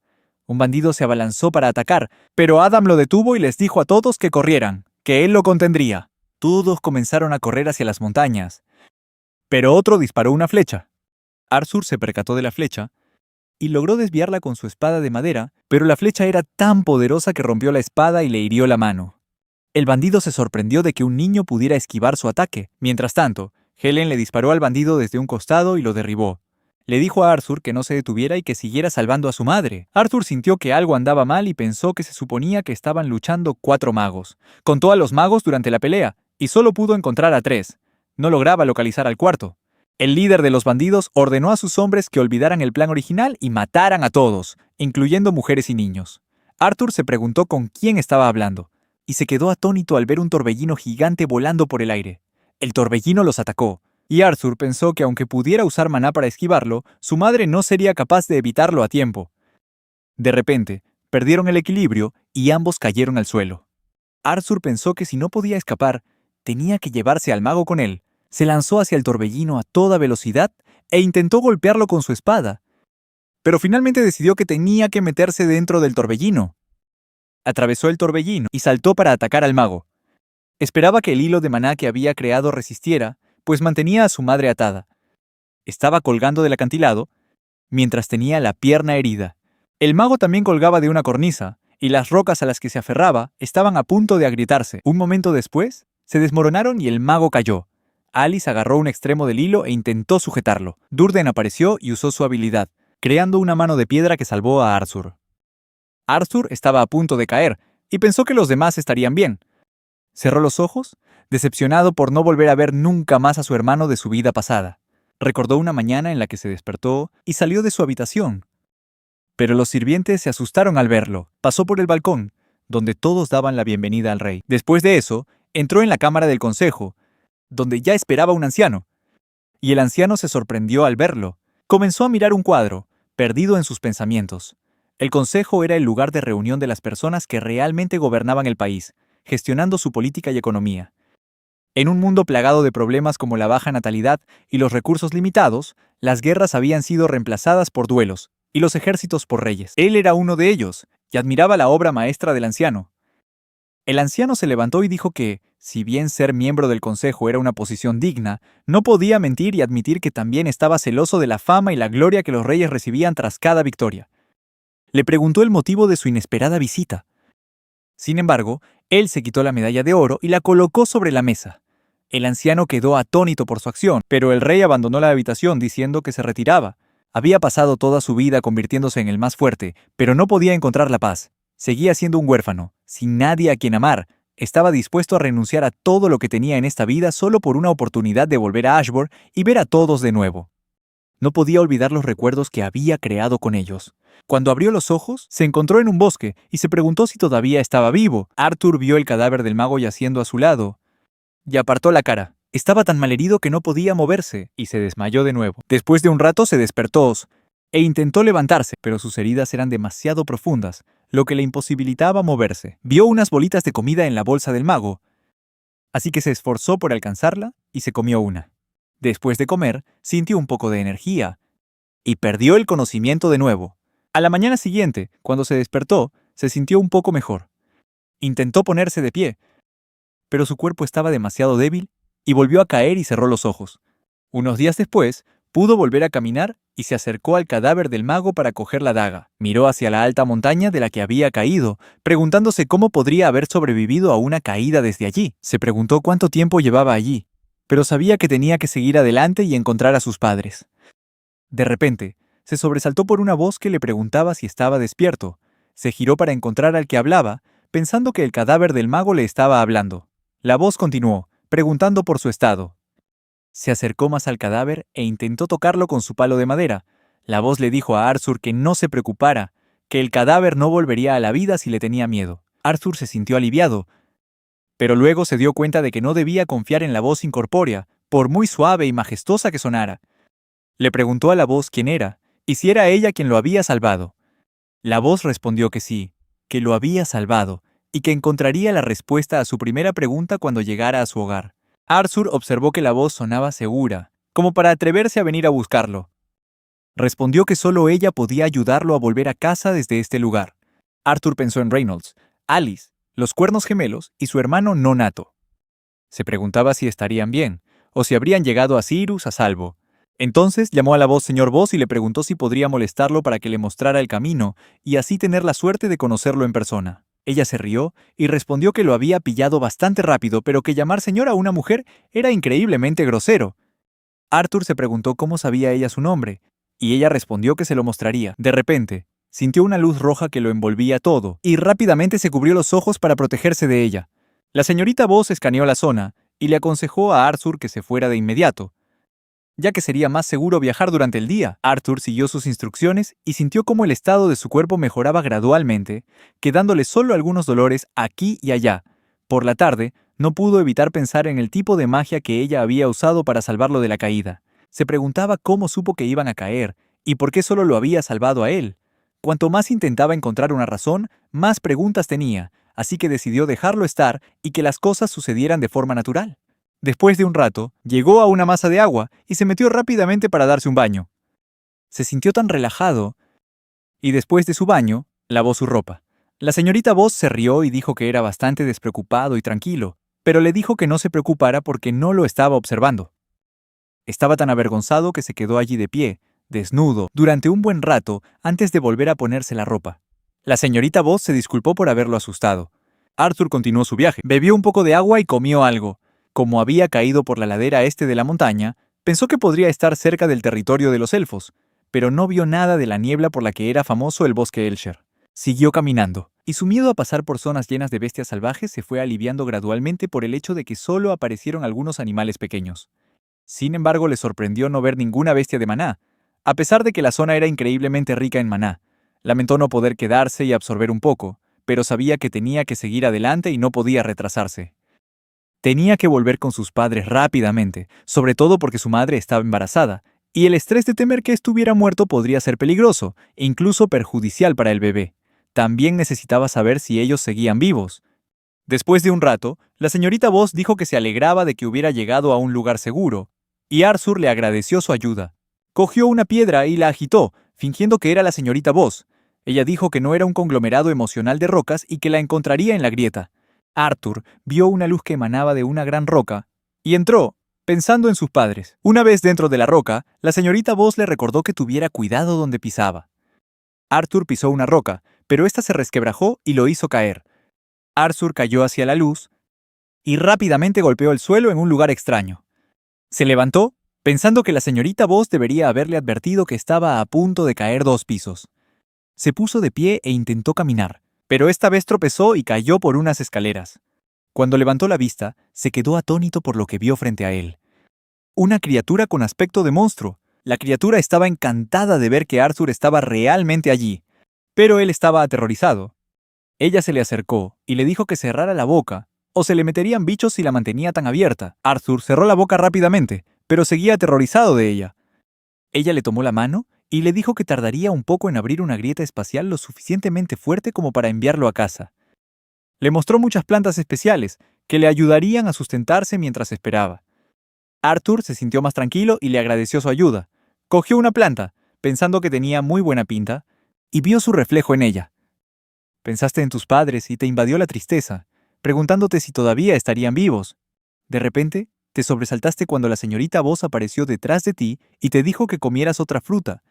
Un bandido se abalanzó para atacar, pero Adam lo detuvo y les dijo a todos que corrieran, que él lo contendría. Todos comenzaron a correr hacia las montañas, pero otro disparó una flecha. Arthur se percató de la flecha y logró desviarla con su espada de madera, pero la flecha era tan poderosa que rompió la espada y le hirió la mano. El bandido se sorprendió de que un niño pudiera esquivar su ataque. Mientras tanto, Helen le disparó al bandido desde un costado y lo derribó. Le dijo a Arthur que no se detuviera y que siguiera salvando a su madre. Arthur sintió que algo andaba mal y pensó que se suponía que estaban luchando 4 magos. Contó a los magos durante la pelea, y solo pudo encontrar a 3. No lograba localizar al cuarto. El líder de los bandidos ordenó a sus hombres que olvidaran el plan original y mataran a todos, incluyendo mujeres y niños. Arthur se preguntó con quién estaba hablando, y se quedó atónito al ver un torbellino gigante volando por el aire. El torbellino los atacó, y Arthur pensó que aunque pudiera usar maná para esquivarlo, su madre no sería capaz de evitarlo a tiempo. De repente, perdieron el equilibrio y ambos cayeron al suelo. Arthur pensó que si no podía escapar, tenía que llevarse al mago con él. Se lanzó hacia el torbellino a toda velocidad e intentó golpearlo con su espada, pero finalmente decidió que tenía que meterse dentro del torbellino. Atravesó el torbellino y saltó para atacar al mago. Esperaba que el hilo de maná que había creado resistiera, pues mantenía a su madre atada. Estaba colgando del acantilado, mientras tenía la pierna herida. El mago también colgaba de una cornisa, y las rocas a las que se aferraba estaban a punto de agrietarse. Un momento después, se desmoronaron y el mago cayó. Alice agarró un extremo del hilo e intentó sujetarlo. Durden apareció y usó su habilidad, creando una mano de piedra que salvó a Arthur. Arthur estaba a punto de caer, y pensó que los demás estarían bien. Cerró los ojos, decepcionado por no volver a ver nunca más a su hermano de su vida pasada. Recordó una mañana en la que se despertó y salió de su habitación. Pero los sirvientes se asustaron al verlo. Pasó por el balcón, donde todos daban la bienvenida al rey. Después de eso, entró en la cámara del consejo, donde ya esperaba un anciano. Y el anciano se sorprendió al verlo. Comenzó a mirar un cuadro, perdido en sus pensamientos. El consejo era el lugar de reunión de las personas que realmente gobernaban el país, gestionando su política y economía. En un mundo plagado de problemas como la baja natalidad y los recursos limitados, las guerras habían sido reemplazadas por duelos, y los ejércitos por reyes. Él era uno de ellos, y admiraba la obra maestra del anciano. El anciano se levantó y dijo que, si bien ser miembro del consejo era una posición digna, no podía mentir y admitir que también estaba celoso de la fama y la gloria que los reyes recibían tras cada victoria. Le preguntó el motivo de su inesperada visita. Sin embargo, él se quitó la medalla de oro y la colocó sobre la mesa. El anciano quedó atónito por su acción, pero el rey abandonó la habitación diciendo que se retiraba. Había pasado toda su vida convirtiéndose en el más fuerte, pero no podía encontrar la paz. Seguía siendo un huérfano, sin nadie a quien amar. Estaba dispuesto a renunciar a todo lo que tenía en esta vida solo por una oportunidad de volver a Ashburn y ver a todos de nuevo. No podía olvidar los recuerdos que había creado con ellos. Cuando abrió los ojos, se encontró en un bosque y se preguntó si todavía estaba vivo. Arthur vio el cadáver del mago yaciendo a su lado y apartó la cara. Estaba tan malherido que no podía moverse y se desmayó de nuevo. Después de un rato se despertó e intentó levantarse, pero sus heridas eran demasiado profundas, lo que le imposibilitaba moverse. Vio unas bolitas de comida en la bolsa del mago, así que se esforzó por alcanzarla y se comió una. Después de comer, sintió un poco de energía y perdió el conocimiento de nuevo. A la mañana siguiente, cuando se despertó, se sintió un poco mejor. Intentó ponerse de pie, pero su cuerpo estaba demasiado débil y volvió a caer y cerró los ojos. Unos días después, pudo volver a caminar y se acercó al cadáver del mago para coger la daga. Miró hacia la alta montaña de la que había caído, preguntándose cómo podría haber sobrevivido a una caída desde allí. Se preguntó cuánto tiempo llevaba allí, pero sabía que tenía que seguir adelante y encontrar a sus padres. De repente, se sobresaltó por una voz que le preguntaba si estaba despierto. Se giró para encontrar al que hablaba, pensando que el cadáver del mago le estaba hablando. La voz continuó, preguntando por su estado. Se acercó más al cadáver e intentó tocarlo con su palo de madera. La voz le dijo a Arthur que no se preocupara, que el cadáver no volvería a la vida si le tenía miedo. Arthur se sintió aliviado, pero luego se dio cuenta de que no debía confiar en la voz incorpórea, por muy suave y majestuosa que sonara. Le preguntó a la voz quién era, y si era ella quien lo había salvado. La voz respondió que sí, que lo había salvado, y que encontraría la respuesta a su primera pregunta cuando llegara a su hogar. Arthur observó que la voz sonaba segura, como para atreverse a venir a buscarlo. Respondió que solo ella podía ayudarlo a volver a casa desde este lugar. Arthur pensó en Reynolds, Alice, los cuernos gemelos y su hermano no nato. Se preguntaba si estarían bien, o si habrían llegado a Cyrus a salvo. Entonces llamó a la voz señor Voss y le preguntó si podría molestarlo para que le mostrara el camino y así tener la suerte de conocerlo en persona. Ella se rió y respondió que lo había pillado bastante rápido, pero que llamar señor a una mujer era increíblemente grosero. Arthur se preguntó cómo sabía ella su nombre, y ella respondió que se lo mostraría. De repente, sintió una luz roja que lo envolvía todo, y rápidamente se cubrió los ojos para protegerse de ella. La señorita Voss escaneó la zona y le aconsejó a Arthur que se fuera de inmediato, ya que sería más seguro viajar durante el día. Arthur siguió sus instrucciones y sintió cómo el estado de su cuerpo mejoraba gradualmente, quedándole solo algunos dolores aquí y allá. Por la tarde, no pudo evitar pensar en el tipo de magia que ella había usado para salvarlo de la caída. Se preguntaba cómo supo que iban a caer y por qué solo lo había salvado a él. Cuanto más intentaba encontrar una razón, más preguntas tenía, así que decidió dejarlo estar y que las cosas sucedieran de forma natural. Después de un rato, llegó a una masa de agua y se metió rápidamente para darse un baño. Se sintió tan relajado, y después de su baño, lavó su ropa. La señorita Voss se rió y dijo que era bastante despreocupado y tranquilo, pero le dijo que no se preocupara porque no lo estaba observando. Estaba tan avergonzado que se quedó allí de pie, desnudo, durante un buen rato antes de volver a ponerse la ropa. La señorita Voss se disculpó por haberlo asustado. Arthur continuó su viaje, bebió un poco de agua y comió algo. Como había caído por la ladera este de la montaña, pensó que podría estar cerca del territorio de los elfos, pero no vio nada de la niebla por la que era famoso el bosque Elsher. Siguió caminando, y su miedo a pasar por zonas llenas de bestias salvajes se fue aliviando gradualmente por el hecho de que solo aparecieron algunos animales pequeños. Sin embargo, le sorprendió no ver ninguna bestia de maná, a pesar de que la zona era increíblemente rica en maná. Lamentó no poder quedarse y absorber un poco, pero sabía que tenía que seguir adelante y no podía retrasarse. Tenía que volver con sus padres rápidamente, sobre todo porque su madre estaba embarazada, y el estrés de temer que estuviera muerto podría ser peligroso, incluso perjudicial para el bebé. También necesitaba saber si ellos seguían vivos. Después de un rato, la señorita Voss dijo que se alegraba de que hubiera llegado a un lugar seguro, y Arthur le agradeció su ayuda. Cogió una piedra y la agitó, fingiendo que era la señorita Voss. Ella dijo que no era un conglomerado emocional de rocas y que la encontraría en la grieta. Arthur vio una luz que emanaba de una gran roca, y entró, pensando en sus padres. Una vez dentro de la roca, la señorita Voss le recordó que tuviera cuidado donde pisaba. Arthur pisó una roca, pero ésta se resquebrajó y lo hizo caer. Arthur cayó hacia la luz y rápidamente golpeó el suelo en un lugar extraño. Se levantó, pensando que la señorita Voss debería haberle advertido que estaba a punto de caer 2 pisos. Se puso de pie e intentó caminar, pero esta vez tropezó y cayó por unas escaleras. Cuando levantó la vista, se quedó atónito por lo que vio frente a él. Una criatura con aspecto de monstruo. La criatura estaba encantada de ver que Arthur estaba realmente allí, pero él estaba aterrorizado. Ella se le acercó y le dijo que cerrara la boca, o se le meterían bichos si la mantenía tan abierta. Arthur cerró la boca rápidamente, pero seguía aterrorizado de ella. Ella le tomó la mano y le dijo que tardaría un poco en abrir una grieta espacial lo suficientemente fuerte como para enviarlo a casa. Le mostró muchas plantas especiales que le ayudarían a sustentarse mientras esperaba. Arthur se sintió más tranquilo y le agradeció su ayuda. Cogió una planta, pensando que tenía muy buena pinta, y vio su reflejo en ella. Pensaste en tus padres y te invadió la tristeza, preguntándote si todavía estarían vivos. De repente, te sobresaltaste cuando la señorita Voss apareció detrás de ti y te dijo que comieras otra fruta,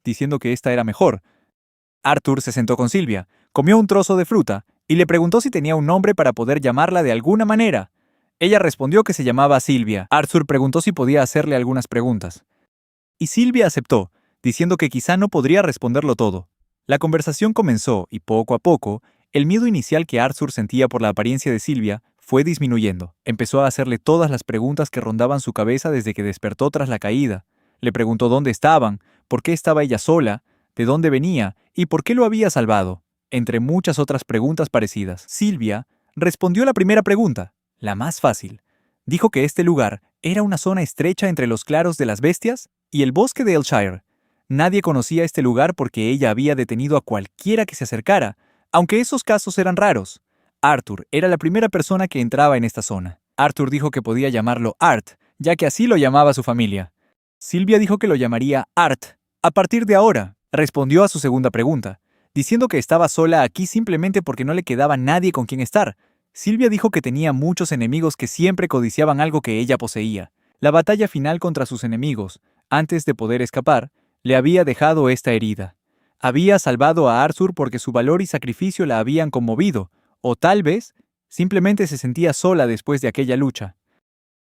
diciendo que esta era mejor. Arthur se sentó con Silvia, comió un trozo de fruta y le preguntó si tenía un nombre para poder llamarla de alguna manera. Ella respondió que se llamaba Silvia. Arthur preguntó si podía hacerle algunas preguntas. Y Silvia aceptó, diciendo que quizá no podría responderlo todo. La conversación comenzó y poco a poco, el miedo inicial que Arthur sentía por la apariencia de Silvia fue disminuyendo. Empezó a hacerle todas las preguntas que rondaban su cabeza desde que despertó tras la caída. Le preguntó dónde estaban, por qué estaba ella sola, de dónde venía y por qué lo había salvado, entre muchas otras preguntas parecidas. Silvia respondió la primera pregunta, la más fácil. Dijo que este lugar era una zona estrecha entre los claros de las bestias y el bosque de Ayrshire. Nadie conocía este lugar porque ella había detenido a cualquiera que se acercara, aunque esos casos eran raros. Arthur era la primera persona que entraba en esta zona. Arthur dijo que podía llamarlo Art, ya que así lo llamaba su familia. Silvia dijo que lo llamaría Art. A partir de ahora, respondió a su segunda pregunta, diciendo que estaba sola aquí simplemente porque no le quedaba nadie con quien estar. Silvia dijo que tenía muchos enemigos que siempre codiciaban algo que ella poseía. La batalla final contra sus enemigos, antes de poder escapar, le había dejado esta herida. Había salvado a Arthur porque su valor y sacrificio la habían conmovido, o tal vez, simplemente se sentía sola después de aquella lucha.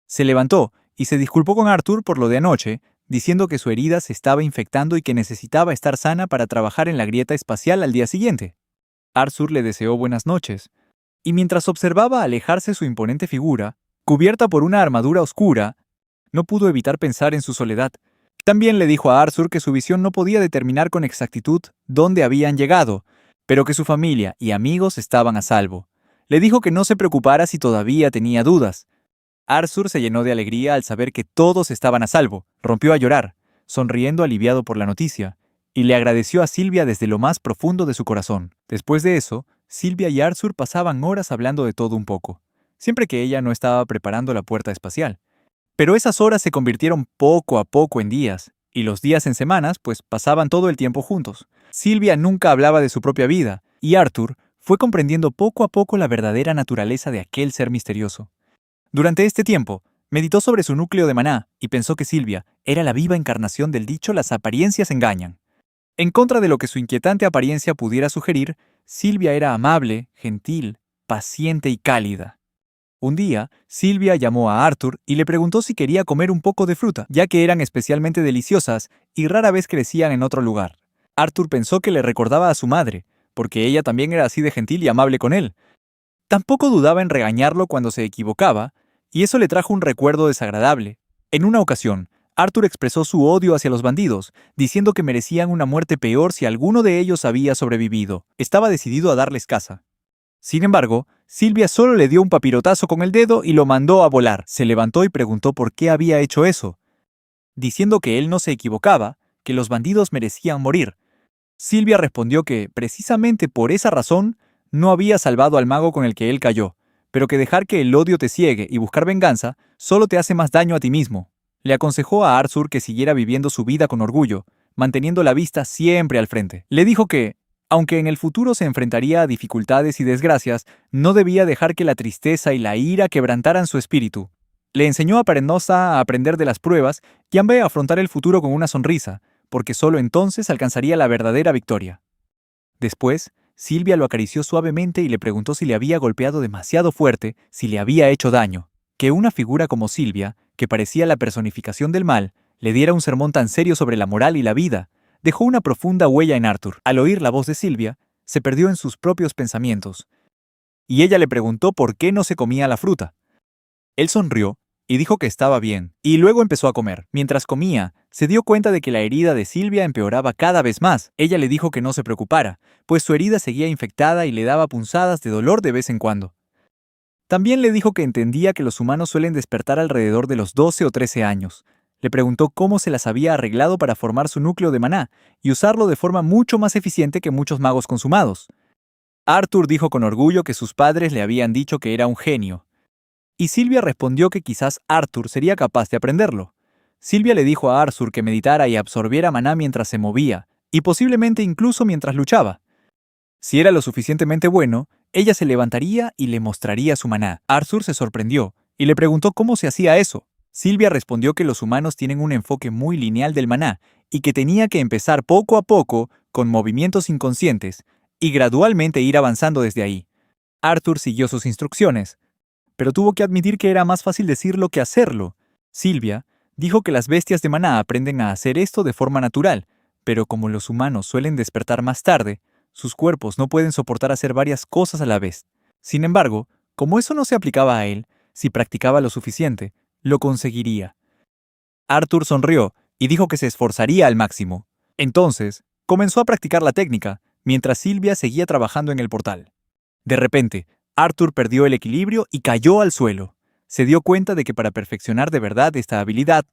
Se levantó y se disculpó con Arthur por lo de anoche, diciendo que su herida se estaba infectando y que necesitaba estar sana para trabajar en la grieta espacial al día siguiente. Arthur le deseó buenas noches, y mientras observaba alejarse su imponente figura, cubierta por una armadura oscura, no pudo evitar pensar en su soledad. También le dijo a Arthur que su visión no podía determinar con exactitud dónde habían llegado, pero que su familia y amigos estaban a salvo. Le dijo que no se preocupara si todavía tenía dudas. Arthur se llenó de alegría al saber que todos estaban a salvo, rompió a llorar, sonriendo aliviado por la noticia, y le agradeció a Silvia desde lo más profundo de su corazón. Después de eso, Silvia y Arthur pasaban horas hablando de todo un poco, siempre que ella no estaba preparando la puerta espacial. Pero esas horas se convirtieron poco a poco en días, y los días en semanas, pues pasaban todo el tiempo juntos. Silvia nunca hablaba de su propia vida, y Arthur fue comprendiendo poco a poco la verdadera naturaleza de aquel ser misterioso. Durante este tiempo, meditó sobre su núcleo de maná y pensó que Silvia era la viva encarnación del dicho «las apariencias engañan». En contra de lo que su inquietante apariencia pudiera sugerir, Silvia era amable, gentil, paciente y cálida. Un día, Silvia llamó a Arthur y le preguntó si quería comer un poco de fruta, ya que eran especialmente deliciosas y rara vez crecían en otro lugar. Arthur pensó que le recordaba a su madre, porque ella también era así de gentil y amable con él. Tampoco dudaba en regañarlo cuando se equivocaba, y eso le trajo un recuerdo desagradable. En una ocasión, Arthur expresó su odio hacia los bandidos, diciendo que merecían una muerte peor si alguno de ellos había sobrevivido. Estaba decidido a darles caza. Sin embargo, Silvia solo le dio un papirotazo con el dedo y lo mandó a volar. Se levantó y preguntó por qué había hecho eso, diciendo que él no se equivocaba, que los bandidos merecían morir. Silvia respondió que, precisamente por esa razón, no había salvado al mago con el que él cayó, pero que dejar que el odio te ciegue y buscar venganza solo te hace más daño a ti mismo. Le aconsejó a Arthur que siguiera viviendo su vida con orgullo, manteniendo la vista siempre al frente. Le dijo que, aunque en el futuro se enfrentaría a dificultades y desgracias, no debía dejar que la tristeza y la ira quebrantaran su espíritu. Le enseñó a Perennosa a aprender de las pruebas y a afrontar el futuro con una sonrisa, porque solo entonces alcanzaría la verdadera victoria. Después, Silvia lo acarició suavemente y le preguntó si le había golpeado demasiado fuerte, si le había hecho daño. Que una figura como Silvia, que parecía la personificación del mal, le diera un sermón tan serio sobre la moral y la vida, dejó una profunda huella en Arthur. Al oír la voz de Silvia, se perdió en sus propios pensamientos, y ella le preguntó por qué no se comía la fruta. Él sonrió y dijo que estaba bien, y luego empezó a comer. Mientras comía, se dio cuenta de que la herida de Silvia empeoraba cada vez más. Ella le dijo que no se preocupara, pues su herida seguía infectada y le daba punzadas de dolor de vez en cuando. También le dijo que entendía que los humanos suelen despertar alrededor de los 12 o 13 años. Le preguntó cómo se las había arreglado para formar su núcleo de maná y usarlo de forma mucho más eficiente que muchos magos consumados. Arthur dijo con orgullo que sus padres le habían dicho que era un genio, y Silvia respondió que quizás Arthur sería capaz de aprenderlo. Silvia le dijo a Arthur que meditara y absorbiera maná mientras se movía, y posiblemente incluso mientras luchaba. Si era lo suficientemente bueno, ella se levantaría y le mostraría su maná. Arthur se sorprendió y le preguntó cómo se hacía eso. Silvia respondió que los humanos tienen un enfoque muy lineal del maná y que tenía que empezar poco a poco, con movimientos inconscientes, y gradualmente ir avanzando desde ahí. Arthur siguió sus instrucciones, pero tuvo que admitir que era más fácil decirlo que hacerlo. Silvia dijo que las bestias de maná aprenden a hacer esto de forma natural, pero como los humanos suelen despertar más tarde, sus cuerpos no pueden soportar hacer varias cosas a la vez. Sin embargo, como eso no se aplicaba a él, si practicaba lo suficiente, lo conseguiría. Arthur sonrió y dijo que se esforzaría al máximo. Entonces, comenzó a practicar la técnica, mientras Silvia seguía trabajando en el portal. De repente, Arthur perdió el equilibrio y cayó al suelo. Se dio cuenta de que para perfeccionar de verdad esta habilidad,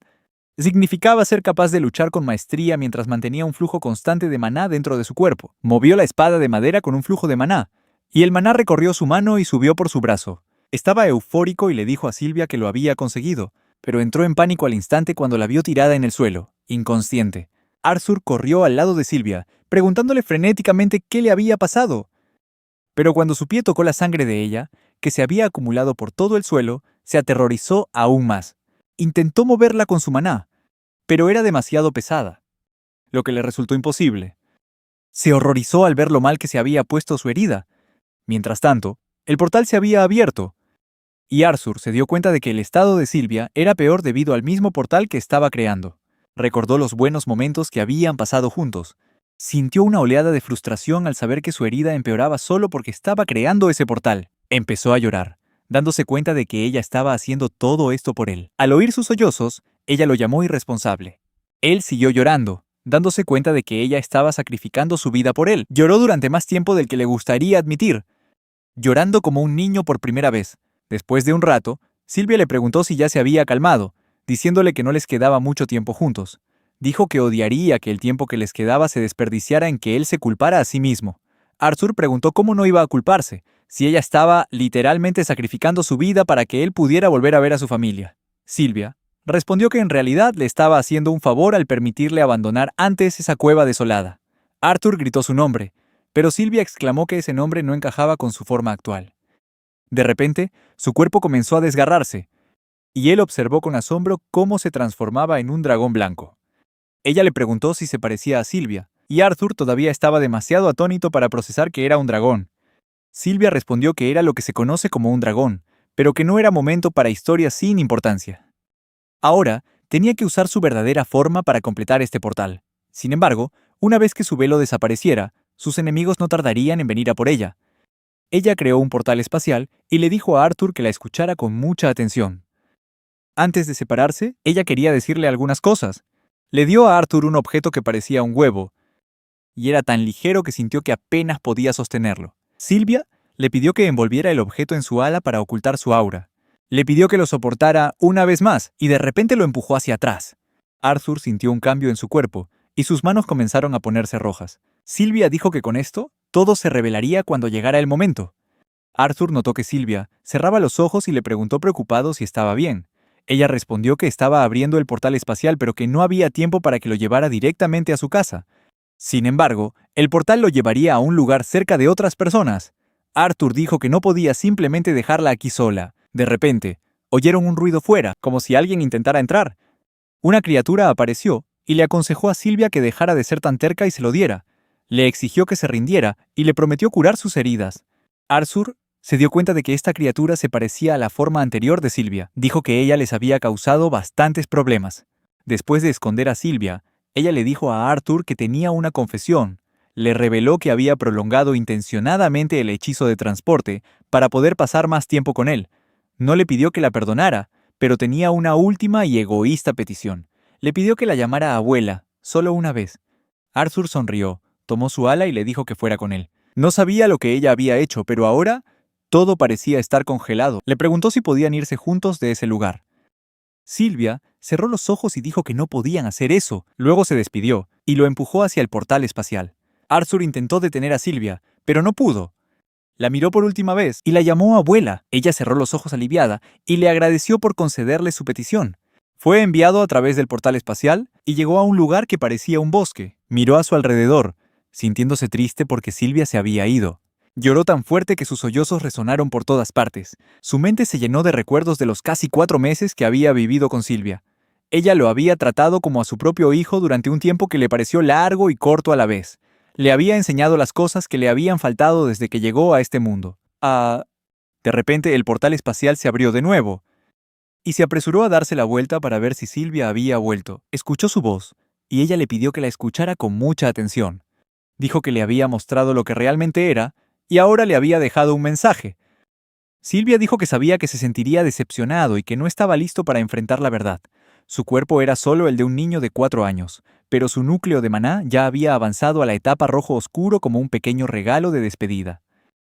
significaba ser capaz de luchar con maestría mientras mantenía un flujo constante de maná dentro de su cuerpo. Movió la espada de madera con un flujo de maná, y el maná recorrió su mano y subió por su brazo. Estaba eufórico y le dijo a Silvia que lo había conseguido, pero entró en pánico al instante cuando la vio tirada en el suelo, inconsciente. Arthur corrió al lado de Silvia, preguntándole frenéticamente qué le había pasado. Pero cuando su pie tocó la sangre de ella, que se había acumulado por todo el suelo, se aterrorizó aún más. Intentó moverla con su maná, pero era demasiado pesada, lo que le resultó imposible. Se horrorizó al ver lo mal que se había puesto su herida. Mientras tanto, el portal se había abierto, y Arthur se dio cuenta de que el estado de Silvia era peor debido al mismo portal que estaba creando. Recordó los buenos momentos que habían pasado juntos. Sintió una oleada de frustración al saber que su herida empeoraba solo porque estaba creando ese portal. Empezó a llorar, dándose cuenta de que ella estaba haciendo todo esto por él. Al oír sus sollozos, ella lo llamó irresponsable. Él siguió llorando, dándose cuenta de que ella estaba sacrificando su vida por él. Lloró durante más tiempo del que le gustaría admitir, llorando como un niño por primera vez. Después de un rato, Silvia le preguntó si ya se había calmado, diciéndole que no les quedaba mucho tiempo juntos. Dijo que odiaría que el tiempo que les quedaba se desperdiciara en que él se culpara a sí mismo. Arthur preguntó cómo no iba a culparse, si ella estaba literalmente sacrificando su vida para que él pudiera volver a ver a su familia. Silvia respondió que en realidad le estaba haciendo un favor al permitirle abandonar antes esa cueva desolada. Arthur gritó su nombre, pero Silvia exclamó que ese nombre no encajaba con su forma actual. De repente, su cuerpo comenzó a desgarrarse, y él observó con asombro cómo se transformaba en un dragón blanco. Ella le preguntó si se parecía a Silvia, y Arthur todavía estaba demasiado atónito para procesar que era un dragón. Silvia respondió que era lo que se conoce como un dragón, pero que no era momento para historias sin importancia. Ahora, tenía que usar su verdadera forma para completar este portal. Sin embargo, una vez que su velo desapareciera, sus enemigos no tardarían en venir a por ella. Ella creó un portal espacial y le dijo a Arthur que la escuchara con mucha atención. Antes de separarse, ella quería decirle algunas cosas. Le dio a Arthur un objeto que parecía un huevo, y era tan ligero que sintió que apenas podía sostenerlo. Silvia Le pidió que envolviera el objeto en su ala para ocultar su aura. Le pidió que lo soportara una vez más y de repente lo empujó hacia atrás. Arthur sintió un cambio en su cuerpo y sus manos comenzaron a ponerse rojas. Sylvia dijo que con esto, todo se revelaría cuando llegara el momento. Arthur notó que Sylvia cerraba los ojos y le preguntó preocupado si estaba bien. Ella respondió que estaba abriendo el portal espacial pero que no había tiempo para que lo llevara directamente a su casa. Sin embargo, el portal lo llevaría a un lugar cerca de otras personas. Arthur dijo que no podía simplemente dejarla aquí sola. De repente, oyeron un ruido fuera, como si alguien intentara entrar. Una criatura apareció y le aconsejó a Sylvia que dejara de ser tan terca y se lo diera. Le exigió que se rindiera y le prometió curar sus heridas. Arthur se dio cuenta de que esta criatura se parecía a la forma anterior de Sylvia. Dijo que ella les había causado bastantes problemas. Después de esconder a Sylvia, ella le dijo a Arthur que tenía una confesión. Le reveló que había prolongado intencionadamente el hechizo de transporte para poder pasar más tiempo con él. No le pidió que la perdonara, pero tenía una última y egoísta petición. Le pidió que la llamara abuela, solo una vez. Arthur sonrió, tomó su ala y le dijo que fuera con él. No sabía lo que ella había hecho, pero ahora todo parecía estar congelado. Le preguntó si podían irse juntos de ese lugar. Sylvia cerró los ojos y dijo que no podían hacer eso. Luego se despidió y lo empujó hacia el portal espacial. Arthur intentó detener a Sylvia, pero no pudo. La miró por última vez y la llamó abuela. Ella cerró los ojos aliviada y le agradeció por concederle su petición. Fue enviado a través del portal espacial y llegó a un lugar que parecía un bosque. Miró a su alrededor, sintiéndose triste porque Sylvia se había ido. Lloró tan fuerte que sus sollozos resonaron por todas partes. Su mente se llenó de recuerdos de los casi 4 meses que había vivido con Sylvia. Ella lo había tratado como a su propio hijo durante un tiempo que le pareció largo y corto a la vez. Le había enseñado las cosas que le habían faltado desde que llegó a este mundo. De repente el portal espacial se abrió de nuevo, y se apresuró a darse la vuelta para ver si Sylvia había vuelto. Escuchó su voz, y ella le pidió que la escuchara con mucha atención. Dijo que le había mostrado lo que realmente era, y ahora le había dejado un mensaje. Sylvia dijo que sabía que se sentiría decepcionado y que no estaba listo para enfrentar la verdad. Su cuerpo era solo el de un niño de 4 años, pero su núcleo de maná ya había avanzado a la etapa rojo oscuro como un pequeño regalo de despedida.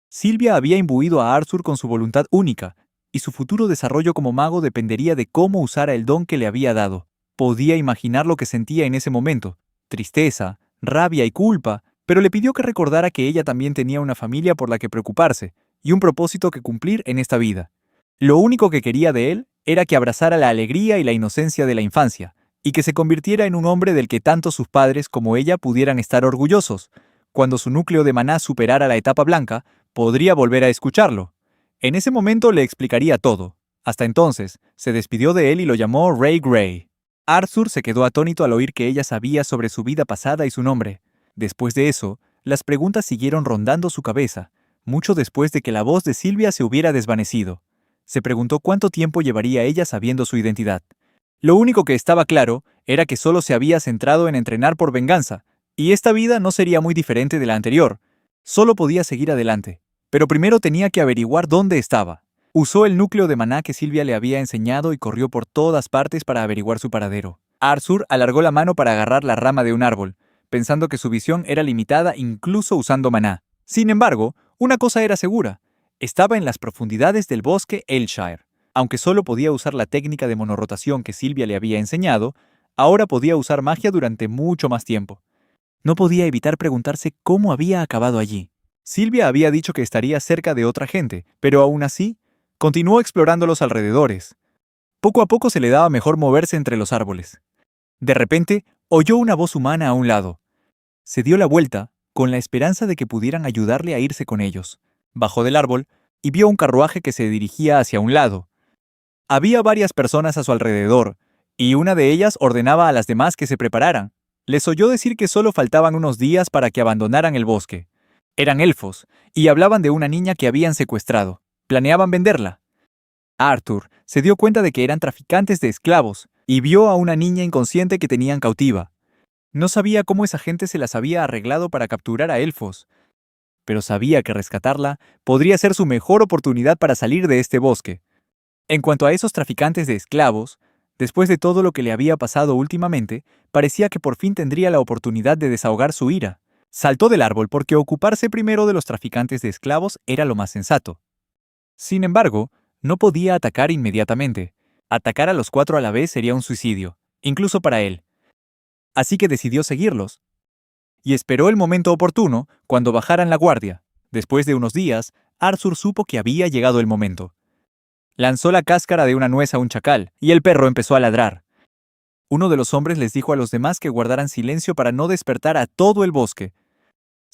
Sylvia había imbuido a Arthur con su voluntad única, y su futuro desarrollo como mago dependería de cómo usara el don que le había dado. Podía imaginar lo que sentía en ese momento: tristeza, rabia y culpa, pero le pidió que recordara que ella también tenía una familia por la que preocuparse y un propósito que cumplir en esta vida. Lo único que quería de él era que abrazara la alegría y la inocencia de la infancia, y que se convirtiera en un hombre del que tanto sus padres como ella pudieran estar orgullosos. Cuando su núcleo de maná superara la etapa blanca, podría volver a escucharlo. En ese momento le explicaría todo. Hasta entonces, se despidió de él y lo llamó Ray Gray. Arthur se quedó atónito al oír que ella sabía sobre su vida pasada y su nombre. Después de eso, las preguntas siguieron rondando su cabeza, mucho después de que la voz de Sylvia se hubiera desvanecido. Se preguntó cuánto tiempo llevaría ella sabiendo su identidad. Lo único que estaba claro era que solo se había centrado en entrenar por venganza, y esta vida no sería muy diferente de la anterior. Solo podía seguir adelante, pero primero tenía que averiguar dónde estaba. Usó el núcleo de maná que Sylvia le había enseñado y corrió por todas partes para averiguar su paradero. Arthur alargó la mano para agarrar la rama de un árbol, pensando que su visión era limitada incluso usando maná. Sin embargo, una cosa era segura: estaba en las profundidades del bosque Ayrshire. Aunque solo podía usar la técnica de monorrotación que Sylvia le había enseñado, ahora podía usar magia durante mucho más tiempo. No podía evitar preguntarse cómo había acabado allí. Sylvia había dicho que estaría cerca de otra gente, pero aún así, continuó explorando los alrededores. Poco a poco se le daba mejor moverse entre los árboles. De repente, oyó una voz humana a un lado. Se dio la vuelta, con la esperanza de que pudieran ayudarle a irse con ellos. Bajó del árbol y vio un carruaje que se dirigía hacia un lado. Había varias personas a su alrededor, y una de ellas ordenaba a las demás que se prepararan. Les oyó decir que solo faltaban unos días para que abandonaran el bosque. Eran elfos, y hablaban de una niña que habían secuestrado. Planeaban venderla. Arthur se dio cuenta de que eran traficantes de esclavos, y vio a una niña inconsciente que tenían cautiva. No sabía cómo esa gente se las había arreglado para capturar a elfos, pero sabía que rescatarla podría ser su mejor oportunidad para salir de este bosque. En cuanto a esos traficantes de esclavos, después de todo lo que le había pasado últimamente, parecía que por fin tendría la oportunidad de desahogar su ira. Saltó del árbol porque ocuparse primero de los traficantes de esclavos era lo más sensato. Sin embargo, no podía atacar inmediatamente. Atacar a los 4 a la vez sería un suicidio, incluso para él. Así que decidió seguirlos. Y esperó el momento oportuno cuando bajaran la guardia. Después de unos días, Arthur supo que había llegado el momento. Lanzó la cáscara de una nuez a un chacal, y el perro empezó a ladrar. Uno de los hombres les dijo a los demás que guardaran silencio para no despertar a todo el bosque.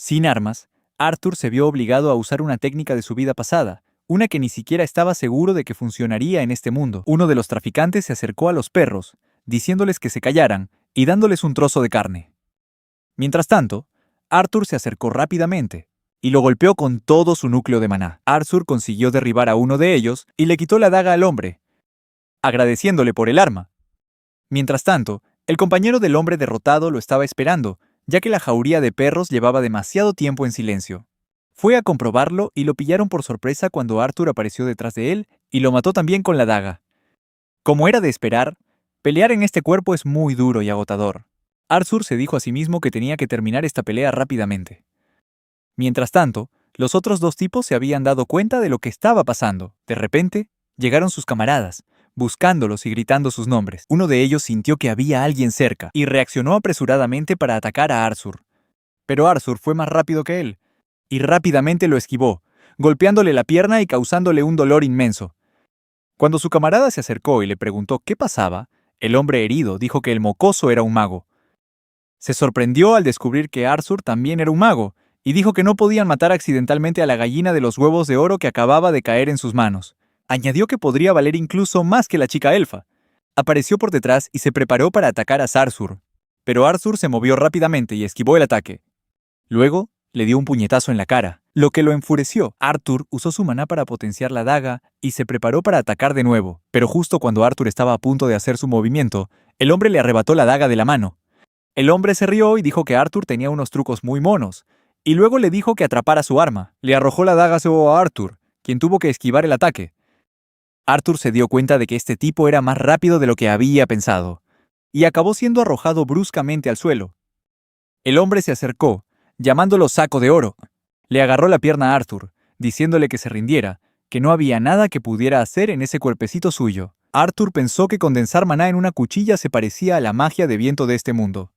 Sin armas, Arthur se vio obligado a usar una técnica de su vida pasada, una que ni siquiera estaba seguro de que funcionaría en este mundo. Uno de los traficantes se acercó a los perros, diciéndoles que se callaran y dándoles un trozo de carne. Mientras tanto, Arthur se acercó rápidamente y lo golpeó con todo su núcleo de maná. Arthur consiguió derribar a uno de ellos y le quitó la daga al hombre, agradeciéndole por el arma. Mientras tanto, el compañero del hombre derrotado lo estaba esperando, ya que la jauría de perros llevaba demasiado tiempo en silencio. Fue a comprobarlo y lo pillaron por sorpresa cuando Arthur apareció detrás de él y lo mató también con la daga. Como era de esperar, pelear en este cuerpo es muy duro y agotador. Arthur se dijo a sí mismo que tenía que terminar esta pelea rápidamente. Mientras tanto, los otros dos tipos se habían dado cuenta de lo que estaba pasando. De repente, llegaron sus camaradas, buscándolos y gritando sus nombres. Uno de ellos sintió que había alguien cerca y reaccionó apresuradamente para atacar a Arthur. Pero Arthur fue más rápido que él, y rápidamente lo esquivó, golpeándole la pierna y causándole un dolor inmenso. Cuando su camarada se acercó y le preguntó qué pasaba, el hombre herido dijo que el mocoso era un mago. Se sorprendió al descubrir que Arthur también era un mago, y dijo que no podían matar accidentalmente a la gallina de los huevos de oro que acababa de caer en sus manos. Añadió que podría valer incluso más que la chica elfa. Apareció por detrás y se preparó para atacar a Sarsur, pero Arthur se movió rápidamente y esquivó el ataque. Luego, le dio un puñetazo en la cara, lo que lo enfureció. Arthur usó su maná para potenciar la daga y se preparó para atacar de nuevo, pero justo cuando Arthur estaba a punto de hacer su movimiento, el hombre le arrebató la daga de la mano. El hombre se rió y dijo que Arthur tenía unos trucos muy monos, y luego le dijo que atrapara su arma. Le arrojó la daga a Arthur, quien tuvo que esquivar el ataque. Arthur se dio cuenta de que este tipo era más rápido de lo que había pensado, y acabó siendo arrojado bruscamente al suelo. El hombre se acercó, llamándolo saco de oro. Le agarró la pierna a Arthur, diciéndole que se rindiera, que no había nada que pudiera hacer en ese cuerpecito suyo. Arthur pensó que condensar maná en una cuchilla se parecía a la magia de viento de este mundo.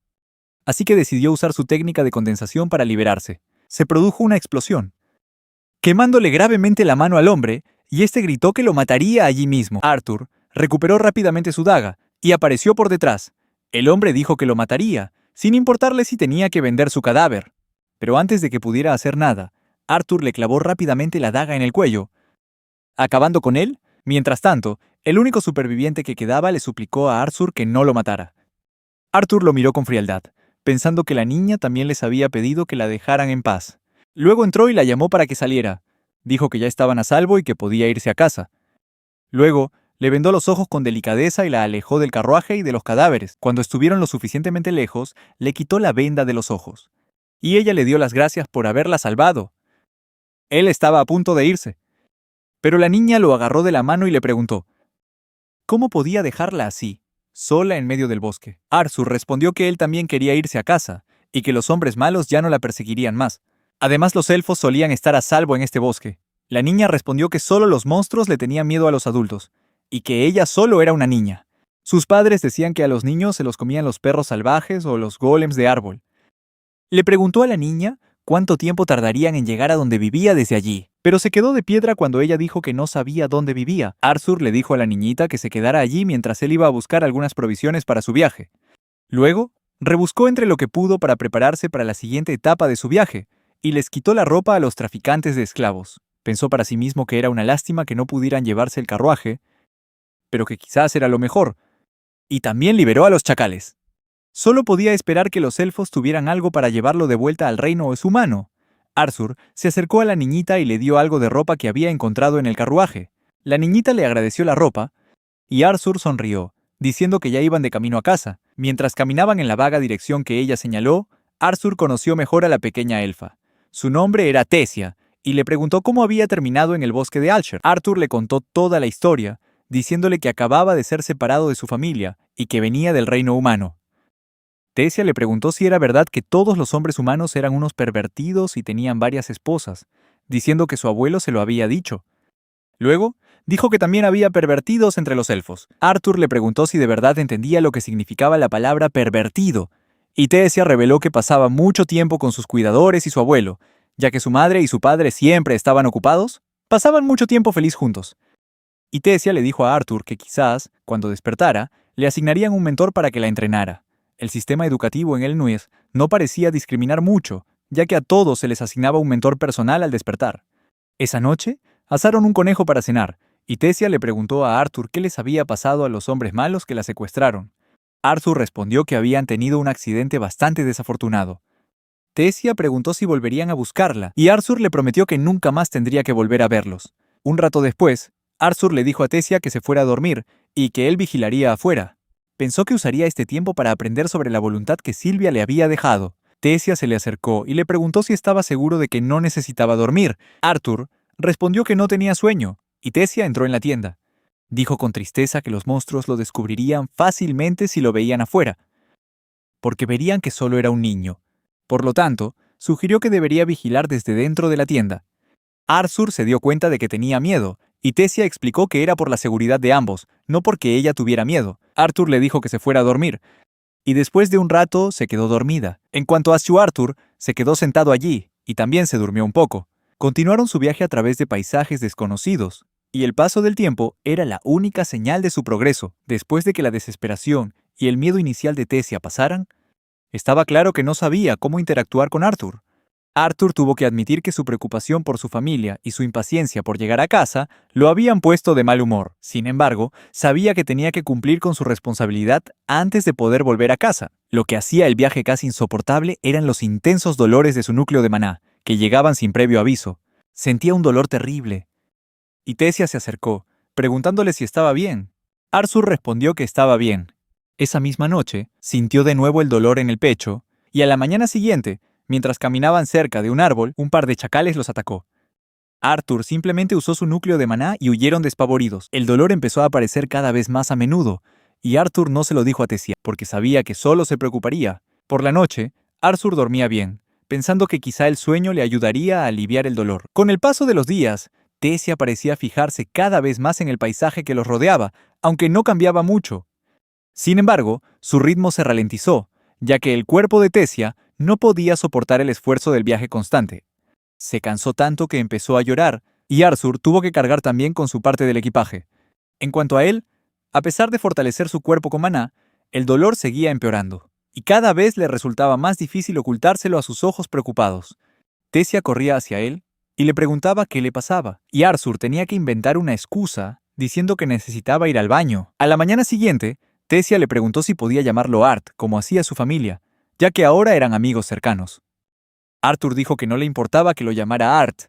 Así que decidió usar su técnica de condensación para liberarse. Se produjo una explosión, quemándole gravemente la mano al hombre, y este gritó que lo mataría allí mismo. Arthur recuperó rápidamente su daga y apareció por detrás. El hombre dijo que lo mataría, sin importarle si tenía que vender su cadáver. Pero antes de que pudiera hacer nada, Arthur le clavó rápidamente la daga en el cuello, acabando con él. Mientras tanto, el único superviviente que quedaba le suplicó a Arthur que no lo matara. Arthur lo miró con frialdad, pensando que la niña también les había pedido que la dejaran en paz. Luego entró y la llamó para que saliera. Dijo que ya estaban a salvo y que podía irse a casa. Luego, le vendó los ojos con delicadeza y la alejó del carruaje y de los cadáveres. Cuando estuvieron lo suficientemente lejos, le quitó la venda de los ojos. Y ella le dio las gracias por haberla salvado. Él estaba a punto de irse. Pero la niña lo agarró de la mano y le preguntó, ¿cómo podía dejarla así, sola en medio del bosque? Arthur respondió que él también quería irse a casa, y que los hombres malos ya no la perseguirían más. Además, los elfos solían estar a salvo en este bosque. La niña respondió que solo los monstruos le tenían miedo a los adultos, y que ella solo era una niña. Sus padres decían que a los niños se los comían los perros salvajes o los golems de árbol. Le preguntó a la niña cuánto tiempo tardarían en llegar a donde vivía desde allí, pero se quedó de piedra cuando ella dijo que no sabía dónde vivía. Arthur le dijo a la niñita que se quedara allí mientras él iba a buscar algunas provisiones para su viaje. Luego, rebuscó entre lo que pudo para prepararse para la siguiente etapa de su viaje, y les quitó la ropa a los traficantes de esclavos. Pensó para sí mismo que era una lástima que no pudieran llevarse el carruaje, pero que quizás era lo mejor, y también liberó a los chacales. Solo podía esperar que los elfos tuvieran algo para llevarlo de vuelta al reino humano. Arthur se acercó a la niñita y le dio algo de ropa que había encontrado en el carruaje. La niñita le agradeció la ropa, y Arthur sonrió, diciendo que ya iban de camino a casa. Mientras caminaban en la vaga dirección que ella señaló, Arthur conoció mejor a la pequeña elfa. Su nombre era Tessia, y le preguntó cómo había terminado en el bosque de Alsher. Arthur le contó toda la historia, diciéndole que acababa de ser separado de su familia y que venía del reino humano. Tesia le preguntó si era verdad que todos los hombres humanos eran unos pervertidos y tenían varias esposas, diciendo que su abuelo se lo había dicho. Luego, dijo que también había pervertidos entre los elfos. Arthur le preguntó si de verdad entendía lo que significaba la palabra pervertido, y Tesia reveló que pasaba mucho tiempo con sus cuidadores y su abuelo, ya que su madre y su padre siempre estaban ocupados, pasaban mucho tiempo feliz juntos. Y Tesia le dijo a Arthur que quizás, cuando despertara, le asignarían un mentor para que la entrenara. El sistema educativo en el Nuez no parecía discriminar mucho, ya que a todos se les asignaba un mentor personal al despertar. Esa noche, asaron un conejo para cenar, y Tesia le preguntó a Arthur qué les había pasado a los hombres malos que la secuestraron. Arthur respondió que habían tenido un accidente bastante desafortunado. Tesia preguntó si volverían a buscarla, y Arthur le prometió que nunca más tendría que volver a verlos. Un rato después, Arthur le dijo a Tesia que se fuera a dormir y que él vigilaría afuera. Pensó que usaría este tiempo para aprender sobre la voluntad que Silvia le había dejado. Tesia se le acercó y le preguntó si estaba seguro de que no necesitaba dormir. Arthur respondió que no tenía sueño, y Tesia entró en la tienda. Dijo con tristeza que los monstruos lo descubrirían fácilmente si lo veían afuera, porque verían que solo era un niño. Por lo tanto, sugirió que debería vigilar desde dentro de la tienda. Arthur se dio cuenta de que tenía miedo, y Tesia explicó que era por la seguridad de ambos, no porque ella tuviera miedo. Arthur le dijo que se fuera a dormir, y después de un rato se quedó dormida. En cuanto a Sue, Arthur se quedó sentado allí, y también se durmió un poco. Continuaron su viaje a través de paisajes desconocidos, y el paso del tiempo era la única señal de su progreso. Después de que la desesperación y el miedo inicial de Tesia pasaran, estaba claro que no sabía cómo interactuar con Arthur. Arthur tuvo que admitir que su preocupación por su familia y su impaciencia por llegar a casa lo habían puesto de mal humor. Sin embargo, sabía que tenía que cumplir con su responsabilidad antes de poder volver a casa. Lo que hacía el viaje casi insoportable eran los intensos dolores de su núcleo de maná, que llegaban sin previo aviso. Sentía un dolor terrible. Y Tesia se acercó, preguntándole si estaba bien. Arthur respondió que estaba bien. Esa misma noche, sintió de nuevo el dolor en el pecho, y a la mañana siguiente, mientras caminaban cerca de un árbol, un par de chacales los atacó. Arthur simplemente usó su núcleo de maná y huyeron despavoridos. El dolor empezó a aparecer cada vez más a menudo, y Arthur no se lo dijo a Tesia, porque sabía que solo se preocuparía. Por la noche, Arthur dormía bien, pensando que quizá el sueño le ayudaría a aliviar el dolor. Con el paso de los días, Tesia parecía fijarse cada vez más en el paisaje que los rodeaba, aunque no cambiaba mucho. Sin embargo, su ritmo se ralentizó, ya que el cuerpo de Tesia no podía soportar el esfuerzo del viaje constante. Se cansó tanto que empezó a llorar, y Arthur tuvo que cargar también con su parte del equipaje. En cuanto a él, a pesar de fortalecer su cuerpo con maná, el dolor seguía empeorando, y cada vez le resultaba más difícil ocultárselo a sus ojos preocupados. Tesia corría hacia él y le preguntaba qué le pasaba, y Arthur tenía que inventar una excusa, diciendo que necesitaba ir al baño. A la mañana siguiente, Tesia le preguntó si podía llamarlo Art, como hacía su familia, ya que ahora eran amigos cercanos. Arthur dijo que no le importaba que lo llamara Art,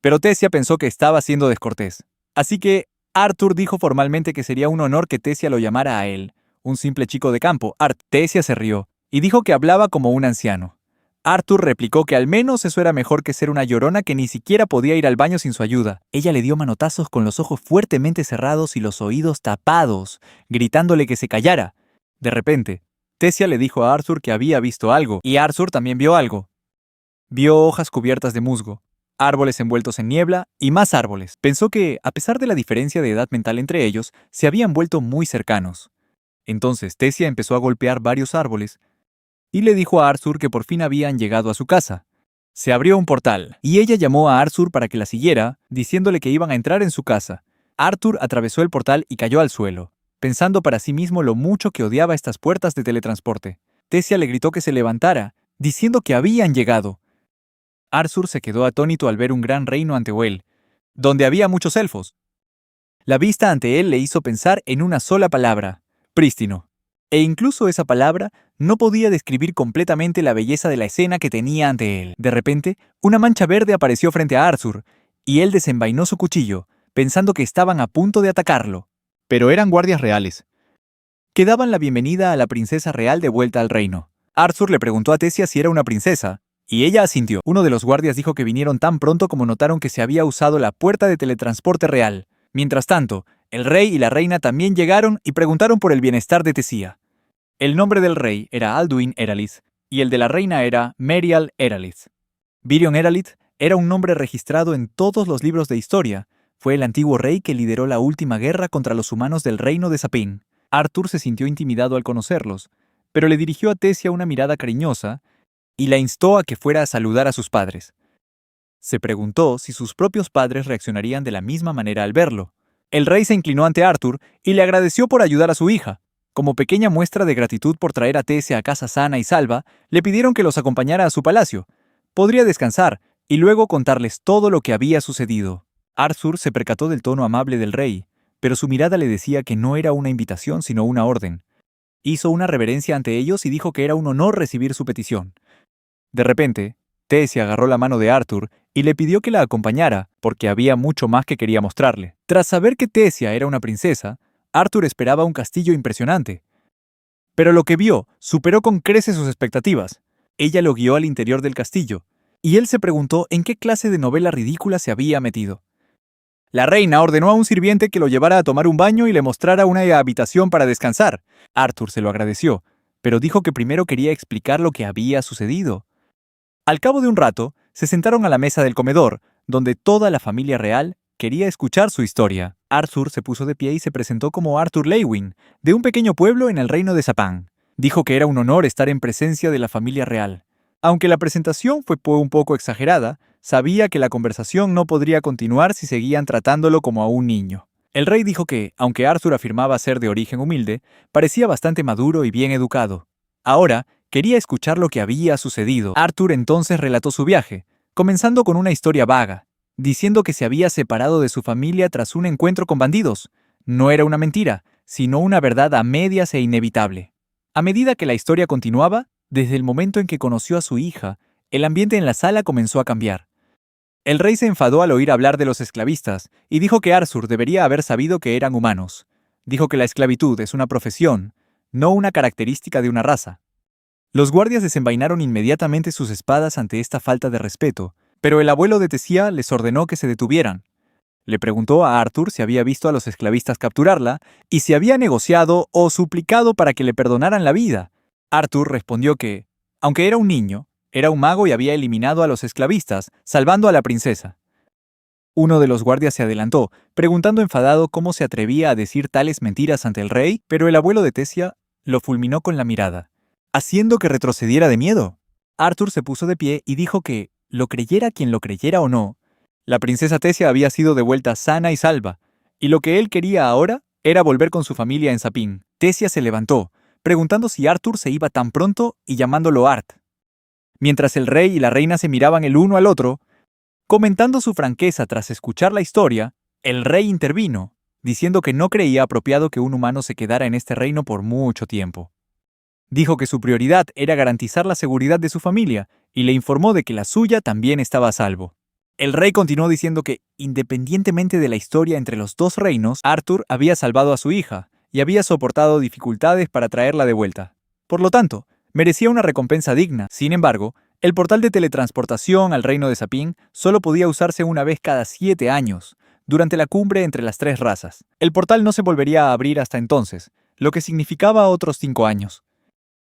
pero Tesia pensó que estaba siendo descortés. Así que Arthur dijo formalmente que sería un honor que Tesia lo llamara a él, un simple chico de campo. Tesia se rió y dijo que hablaba como un anciano. Arthur replicó que al menos eso era mejor que ser una llorona que ni siquiera podía ir al baño sin su ayuda. Ella le dio manotazos con los ojos fuertemente cerrados y los oídos tapados, gritándole que se callara. De repente, Tesia le dijo a Arthur que había visto algo, y Arthur también vio algo. Vio hojas cubiertas de musgo, árboles envueltos en niebla y más árboles. Pensó que, a pesar de la diferencia de edad mental entre ellos, se habían vuelto muy cercanos. Entonces Tesia empezó a golpear varios árboles, y le dijo a Arthur que por fin habían llegado a su casa. Se abrió un portal, y ella llamó a Arthur para que la siguiera, diciéndole que iban a entrar en su casa. Arthur atravesó el portal y cayó al suelo, pensando para sí mismo lo mucho que odiaba estas puertas de teletransporte. Tesia le gritó que se levantara, diciendo que habían llegado. Arthur se quedó atónito al ver un gran reino ante él, donde había muchos elfos. La vista ante él le hizo pensar en una sola palabra: prístino. E incluso esa palabra no podía describir completamente la belleza de la escena que tenía ante él. De repente, una mancha verde apareció frente a Arthur, y él desenvainó su cuchillo, pensando que estaban a punto de atacarlo. Pero eran guardias reales, que daban la bienvenida a la princesa real de vuelta al reino. Arthur le preguntó a Tesia si era una princesa, y ella asintió. Uno de los guardias dijo que vinieron tan pronto como notaron que se había usado la puerta de teletransporte real. Mientras tanto, el rey y la reina también llegaron y preguntaron por el bienestar de Tesia. El nombre del rey era Alduin Eralith y el de la reina era Merial Eralith. Virion Eralith era un nombre registrado en todos los libros de historia. Fue el antiguo rey que lideró la última guerra contra los humanos del reino de Sapin. Arthur se sintió intimidado al conocerlos, pero le dirigió a Tessia una mirada cariñosa y la instó a que fuera a saludar a sus padres. Se preguntó si sus propios padres reaccionarían de la misma manera al verlo. El rey se inclinó ante Arthur y le agradeció por ayudar a su hija. Como pequeña muestra de gratitud por traer a Tessia a casa sana y salva, le pidieron que los acompañara a su palacio. Podría descansar y luego contarles todo lo que había sucedido. Arthur se percató del tono amable del rey, pero su mirada le decía que no era una invitación sino una orden. Hizo una reverencia ante ellos y dijo que era un honor recibir su petición. De repente, Tessia agarró la mano de Arthur y le pidió que la acompañara, porque había mucho más que quería mostrarle. Tras saber que Tessia era una princesa, Arthur esperaba un castillo impresionante. Pero lo que vio superó con creces sus expectativas. Ella lo guió al interior del castillo, y él se preguntó en qué clase de novela ridícula se había metido. La reina ordenó a un sirviente que lo llevara a tomar un baño y le mostrara una habitación para descansar. Arthur se lo agradeció, pero dijo que primero quería explicar lo que había sucedido. Al cabo de un rato, se sentaron a la mesa del comedor, donde toda la familia real quería escuchar su historia. Arthur se puso de pie y se presentó como Arthur Leywin, de un pequeño pueblo en el reino de Sapán. Dijo que era un honor estar en presencia de la familia real. Aunque la presentación fue un poco exagerada, sabía que la conversación no podría continuar si seguían tratándolo como a un niño. El rey dijo que, aunque Arthur afirmaba ser de origen humilde, parecía bastante maduro y bien educado. Ahora, quería escuchar lo que había sucedido. Arthur entonces relató su viaje, comenzando con una historia vaga, diciendo que se había separado de su familia tras un encuentro con bandidos. No era una mentira, sino una verdad a medias e inevitable. A medida que la historia continuaba, desde el momento en que conoció a su hija, el ambiente en la sala comenzó a cambiar. El rey se enfadó al oír hablar de los esclavistas y dijo que Arthur debería haber sabido que eran humanos. Dijo que la esclavitud es una profesión, no una característica de una raza. Los guardias desenvainaron inmediatamente sus espadas ante esta falta de respeto, pero el abuelo de Tessia les ordenó que se detuvieran. Le preguntó a Arthur si había visto a los esclavistas capturarla y si había negociado o suplicado para que le perdonaran la vida. Arthur respondió que, aunque era un niño, era un mago y había eliminado a los esclavistas, salvando a la princesa. Uno de los guardias se adelantó, preguntando enfadado cómo se atrevía a decir tales mentiras ante el rey, pero el abuelo de Tessia lo fulminó con la mirada, haciendo que retrocediera de miedo. Arthur se puso de pie y dijo que, lo creyera quien lo creyera o no, la princesa Tessia había sido devuelta sana y salva, y lo que él quería ahora era volver con su familia en Sapin. Tessia se levantó, preguntando si Arthur se iba tan pronto y llamándolo Art. Mientras el rey y la reina se miraban el uno al otro, comentando su franqueza tras escuchar la historia, el rey intervino, diciendo que no creía apropiado que un humano se quedara en este reino por mucho tiempo. Dijo que su prioridad era garantizar la seguridad de su familia y le informó de que la suya también estaba a salvo. El rey continuó diciendo que, independientemente de la historia entre los dos reinos, Arthur había salvado a su hija y había soportado dificultades para traerla de vuelta. Por lo tanto, merecía una recompensa digna. Sin embargo, el portal de teletransportación al reino de Sapin solo podía usarse una vez cada 7 años, durante la cumbre entre las 3 razas. El portal no se volvería a abrir hasta entonces, lo que significaba otros 5 años.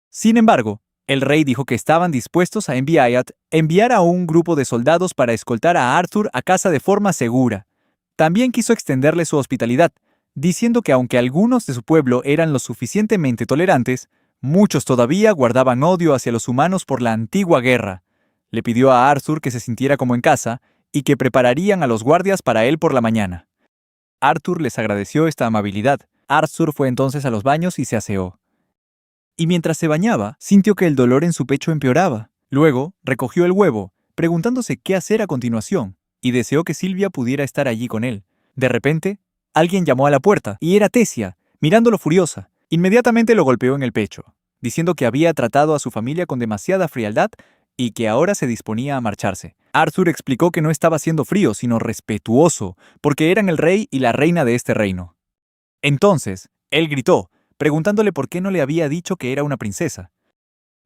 Sin embargo, el rey dijo que estaban dispuestos a enviar a un grupo de soldados para escoltar a Arthur a casa de forma segura. También quiso extenderle su hospitalidad, diciendo que aunque algunos de su pueblo eran lo suficientemente tolerantes, muchos todavía guardaban odio hacia los humanos por la antigua guerra. Le pidió a Arthur que se sintiera como en casa y que prepararían a los guardias para él por la mañana. Arthur les agradeció esta amabilidad. Arthur fue entonces a los baños y se aseó. Y mientras se bañaba, sintió que el dolor en su pecho empeoraba. Luego, recogió el huevo, preguntándose qué hacer a continuación, y deseó que Silvia pudiera estar allí con él. De repente, alguien llamó a la puerta, y era Tessia, mirándolo furiosa. Inmediatamente lo golpeó en el pecho, diciendo que había tratado a su familia con demasiada frialdad y que ahora se disponía a marcharse. Arthur explicó que no estaba siendo frío, sino respetuoso, porque eran el rey y la reina de este reino. Entonces, él gritó, preguntándole por qué no le había dicho que era una princesa.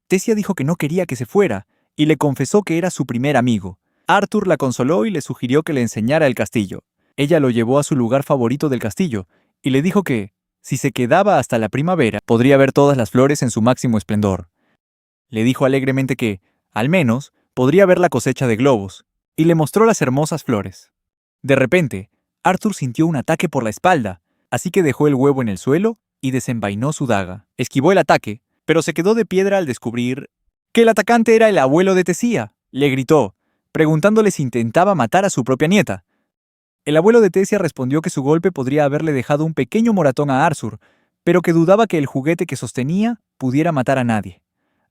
Tessia dijo que no quería que se fuera, y le confesó que era su primer amigo. Arthur la consoló y le sugirió que le enseñara el castillo. Ella lo llevó a su lugar favorito del castillo, y le dijo que, Si se quedaba hasta la primavera, podría ver todas las flores en su máximo esplendor. Le dijo alegremente que, al menos, podría ver la cosecha de globos, y le mostró las hermosas flores. De repente, Arthur sintió un ataque por la espalda, así que dejó el huevo en el suelo y desenvainó su daga. Esquivó el ataque, pero se quedó de piedra al descubrir que el atacante era el abuelo de Tesia. Le gritó, preguntándole si intentaba matar a su propia nieta. El abuelo de Tesia respondió que su golpe podría haberle dejado un pequeño moratón a Arthur, pero que dudaba que el juguete que sostenía pudiera matar a nadie.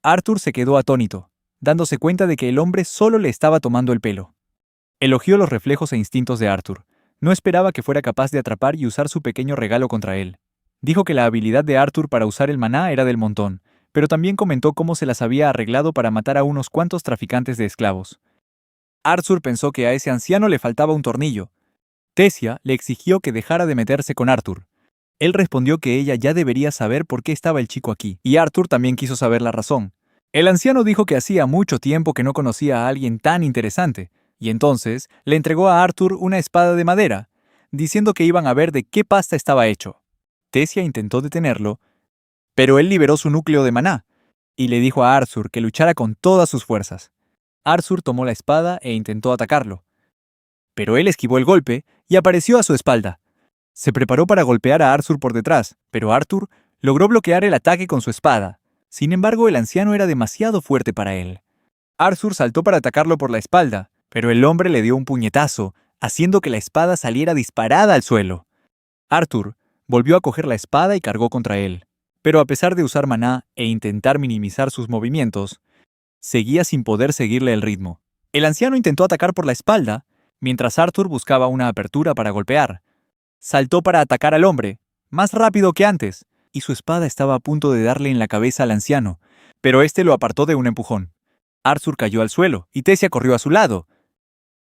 Arthur se quedó atónito, dándose cuenta de que el hombre solo le estaba tomando el pelo. Elogió los reflejos e instintos de Arthur. No esperaba que fuera capaz de atrapar y usar su pequeño regalo contra él. Dijo que la habilidad de Arthur para usar el maná era del montón, pero también comentó cómo se las había arreglado para matar a unos cuantos traficantes de esclavos. Arthur pensó que a ese anciano le faltaba un tornillo. Tesia le exigió que dejara de meterse con Arthur. Él respondió que ella ya debería saber por qué estaba el chico aquí, y Arthur también quiso saber la razón. El anciano dijo que hacía mucho tiempo que no conocía a alguien tan interesante, y entonces le entregó a Arthur una espada de madera, diciendo que iban a ver de qué pasta estaba hecho. Tesia intentó detenerlo, pero él liberó su núcleo de maná, y le dijo a Arthur que luchara con todas sus fuerzas. Arthur tomó la espada e intentó atacarlo, pero él esquivó el golpe y apareció a su espalda. Se preparó para golpear a Arthur por detrás, pero Arthur logró bloquear el ataque con su espada. Sin embargo, el anciano era demasiado fuerte para él. Arthur saltó para atacarlo por la espalda, pero el hombre le dio un puñetazo, haciendo que la espada saliera disparada al suelo. Arthur volvió a coger la espada y cargó contra él, pero a pesar de usar maná e intentar minimizar sus movimientos, seguía sin poder seguirle el ritmo. El anciano intentó atacar por la espalda, mientras Arthur buscaba una apertura para golpear. Saltó para atacar al hombre, más rápido que antes, y su espada estaba a punto de darle en la cabeza al anciano, pero este lo apartó de un empujón. Arthur cayó al suelo, y Tesia corrió a su lado.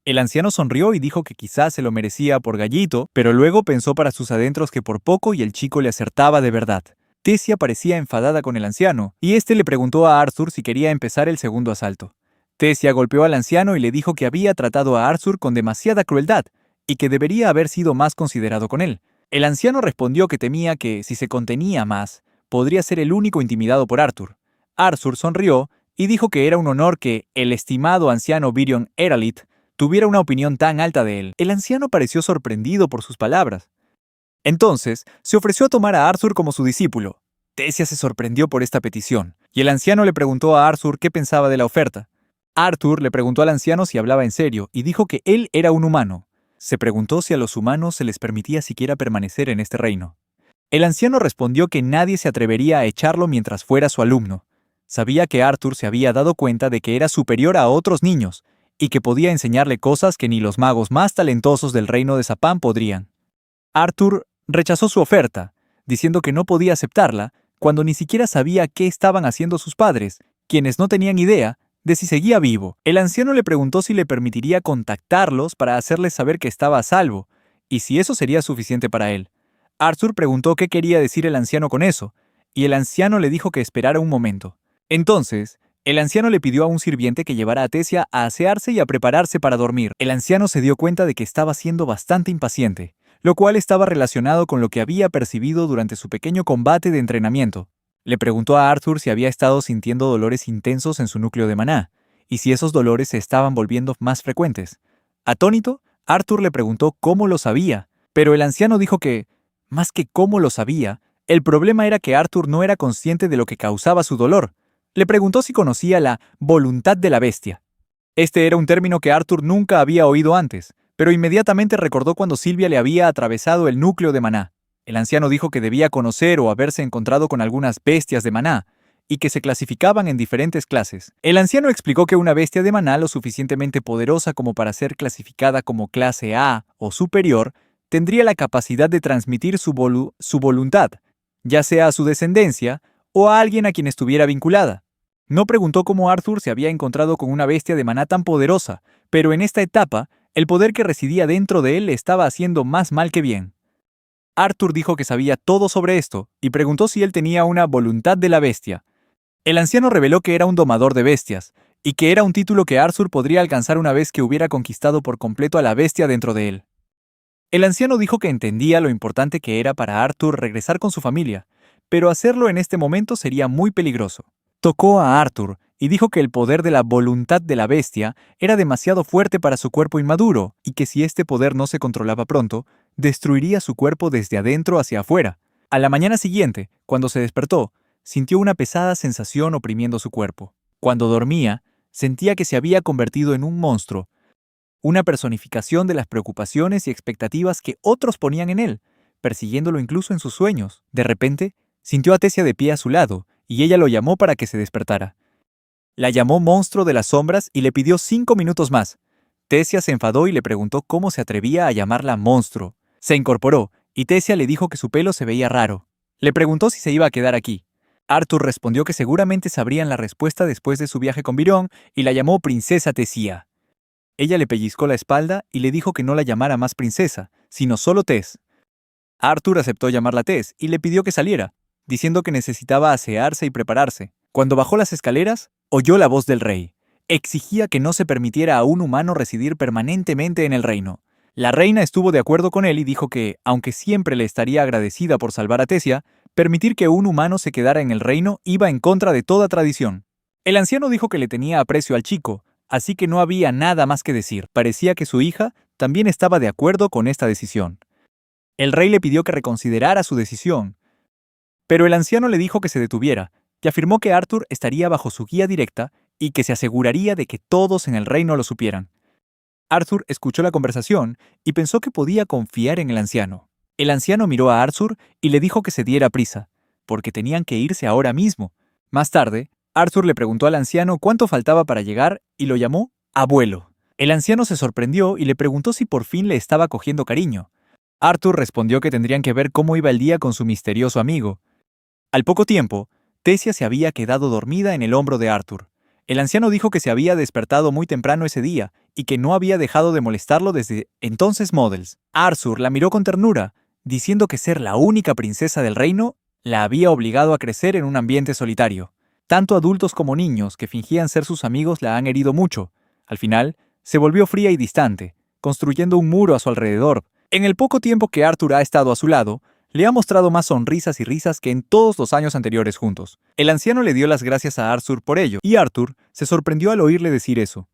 El anciano sonrió y dijo que quizás se lo merecía por gallito, pero luego pensó para sus adentros que por poco y el chico le acertaba de verdad. Tesia parecía enfadada con el anciano, y este le preguntó a Arthur si quería empezar el segundo asalto. Tesia golpeó al anciano y le dijo que había tratado a Arthur con demasiada crueldad, y que debería haber sido más considerado con él. El anciano respondió que temía que, si se contenía más, podría ser el único intimidado por Arthur. Arthur sonrió y dijo que era un honor que el estimado anciano Virion Eralit tuviera una opinión tan alta de él. El anciano pareció sorprendido por sus palabras. Entonces, se ofreció a tomar a Arthur como su discípulo. Tesia se sorprendió por esta petición, y el anciano le preguntó a Arthur qué pensaba de la oferta. Arthur le preguntó al anciano si hablaba en serio y dijo que él era un humano. Se preguntó si a los humanos se les permitía siquiera permanecer en este reino. El anciano respondió que nadie se atrevería a echarlo mientras fuera su alumno. Sabía que Arthur se había dado cuenta de que era superior a otros niños y que podía enseñarle cosas que ni los magos más talentosos del reino de Zapán podrían. Arthur rechazó su oferta, diciendo que no podía aceptarla cuando ni siquiera sabía qué estaban haciendo sus padres, quienes no tenían idea de si seguía vivo. El anciano le preguntó si le permitiría contactarlos para hacerles saber que estaba a salvo, y si eso sería suficiente para él. Arthur preguntó qué quería decir el anciano con eso, y el anciano le dijo que esperara un momento. Entonces, el anciano le pidió a un sirviente que llevara a Tesia a asearse y a prepararse para dormir. El anciano se dio cuenta de que estaba siendo bastante impaciente, lo cual estaba relacionado con lo que había percibido durante su pequeño combate de entrenamiento. Le preguntó a Arthur si había estado sintiendo dolores intensos en su núcleo de maná, y si esos dolores se estaban volviendo más frecuentes. Atónito, Arthur le preguntó cómo lo sabía, pero el anciano dijo que, más que cómo lo sabía, el problema era que Arthur no era consciente de lo que causaba su dolor. Le preguntó si conocía la voluntad de la bestia. Este era un término que Arthur nunca había oído antes, pero inmediatamente recordó cuando Silvia le había atravesado el núcleo de maná. El anciano dijo que debía conocer o haberse encontrado con algunas bestias de maná, y que se clasificaban en diferentes clases. El anciano explicó que una bestia de maná lo suficientemente poderosa como para ser clasificada como clase A o superior, tendría la capacidad de transmitir su voluntad, ya sea a su descendencia o a alguien a quien estuviera vinculada. No preguntó cómo Arthur se había encontrado con una bestia de maná tan poderosa, pero en esta etapa, el poder que residía dentro de él le estaba haciendo más mal que bien. Arthur dijo que sabía todo sobre esto y preguntó si él tenía una voluntad de la bestia. El anciano reveló que era un domador de bestias, y que era un título que Arthur podría alcanzar una vez que hubiera conquistado por completo a la bestia dentro de él. El anciano dijo que entendía lo importante que era para Arthur regresar con su familia, pero hacerlo en este momento sería muy peligroso. Tocó a Arthur y dijo que el poder de la voluntad de la bestia era demasiado fuerte para su cuerpo inmaduro y que si este poder no se controlaba pronto, destruiría su cuerpo desde adentro hacia afuera. A la mañana siguiente, cuando se despertó, sintió una pesada sensación oprimiendo su cuerpo. Cuando dormía, sentía que se había convertido en un monstruo, una personificación de las preocupaciones y expectativas que otros ponían en él, persiguiéndolo incluso en sus sueños. De repente, sintió a Tesia de pie a su lado, y ella lo llamó para que se despertara. La llamó monstruo de las sombras y le pidió 5 minutos más. Tesia se enfadó y le preguntó cómo se atrevía a llamarla monstruo. Se incorporó, y Tesia le dijo que su pelo se veía raro. Le preguntó si se iba a quedar aquí. Arthur respondió que seguramente sabrían la respuesta después de su viaje con Virón, y la llamó princesa Tesia. Ella le pellizcó la espalda y le dijo que no la llamara más princesa, sino solo Tess. Arthur aceptó llamarla Tess y le pidió que saliera, diciendo que necesitaba asearse y prepararse. Cuando bajó las escaleras, oyó la voz del rey. Exigía que no se permitiera a un humano residir permanentemente en el reino. La reina estuvo de acuerdo con él y dijo que, aunque siempre le estaría agradecida por salvar a Tesia, permitir que un humano se quedara en el reino iba en contra de toda tradición. El anciano dijo que le tenía aprecio al chico, así que no había nada más que decir. Parecía que su hija también estaba de acuerdo con esta decisión. El rey le pidió que reconsiderara su decisión, pero el anciano le dijo que se detuviera, y afirmó que Arthur estaría bajo su guía directa y que se aseguraría de que todos en el reino lo supieran. Arthur escuchó la conversación y pensó que podía confiar en el anciano. El anciano miró a Arthur y le dijo que se diera prisa, porque tenían que irse ahora mismo. Más tarde, Arthur le preguntó al anciano cuánto faltaba para llegar y lo llamó abuelo. El anciano se sorprendió y le preguntó si por fin le estaba cogiendo cariño. Arthur respondió que tendrían que ver cómo iba el día con su misterioso amigo. Al poco tiempo, Tesia se había quedado dormida en el hombro de Arthur. El anciano dijo que se había despertado muy temprano ese día y que no había dejado de molestarlo desde entonces Models. Arthur la miró con ternura, diciendo que ser la única princesa del reino la había obligado a crecer en un ambiente solitario. Tanto adultos como niños que fingían ser sus amigos la han herido mucho. Al final, se volvió fría y distante, construyendo un muro a su alrededor. En el poco tiempo que Arthur ha estado a su lado, le ha mostrado más sonrisas y risas que en todos los años anteriores juntos. El anciano le dio las gracias a Arthur por ello, y Arthur se sorprendió al oírle decir eso.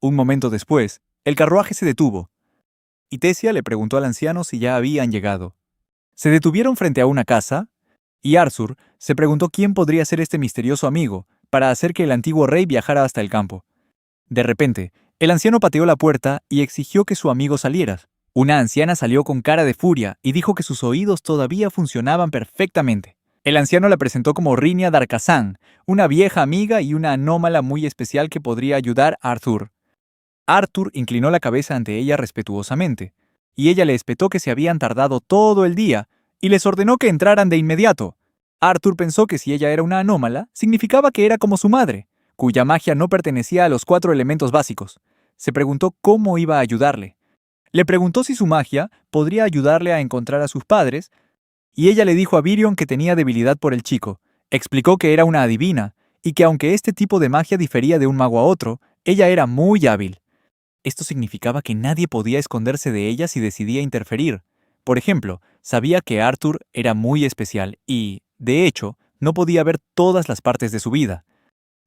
Un momento después, el carruaje se detuvo, y Tesia le preguntó al anciano si ya habían llegado. Se detuvieron frente a una casa, y Arthur se preguntó quién podría ser este misterioso amigo para hacer que el antiguo rey viajara hasta el campo. De repente, el anciano pateó la puerta y exigió que su amigo saliera. Una anciana salió con cara de furia y dijo que sus oídos todavía funcionaban perfectamente. El anciano la presentó como Rinia Darkazan, una vieja amiga y una anómala muy especial que podría ayudar a Arthur. Arthur inclinó la cabeza ante ella respetuosamente, y ella le espetó que se habían tardado todo el día y les ordenó que entraran de inmediato. Arthur pensó que si ella era una anómala, significaba que era como su madre, cuya magia no pertenecía a los 4 elementos básicos. Se preguntó cómo iba a ayudarle. Le preguntó si su magia podría ayudarle a encontrar a sus padres, y ella le dijo a Virion que tenía debilidad por el chico. Explicó que era una adivina, y que aunque este tipo de magia difería de un mago a otro, ella era muy hábil. Esto significaba que nadie podía esconderse de ella si decidía interferir. Por ejemplo, sabía que Arthur era muy especial y, de hecho, no podía ver todas las partes de su vida.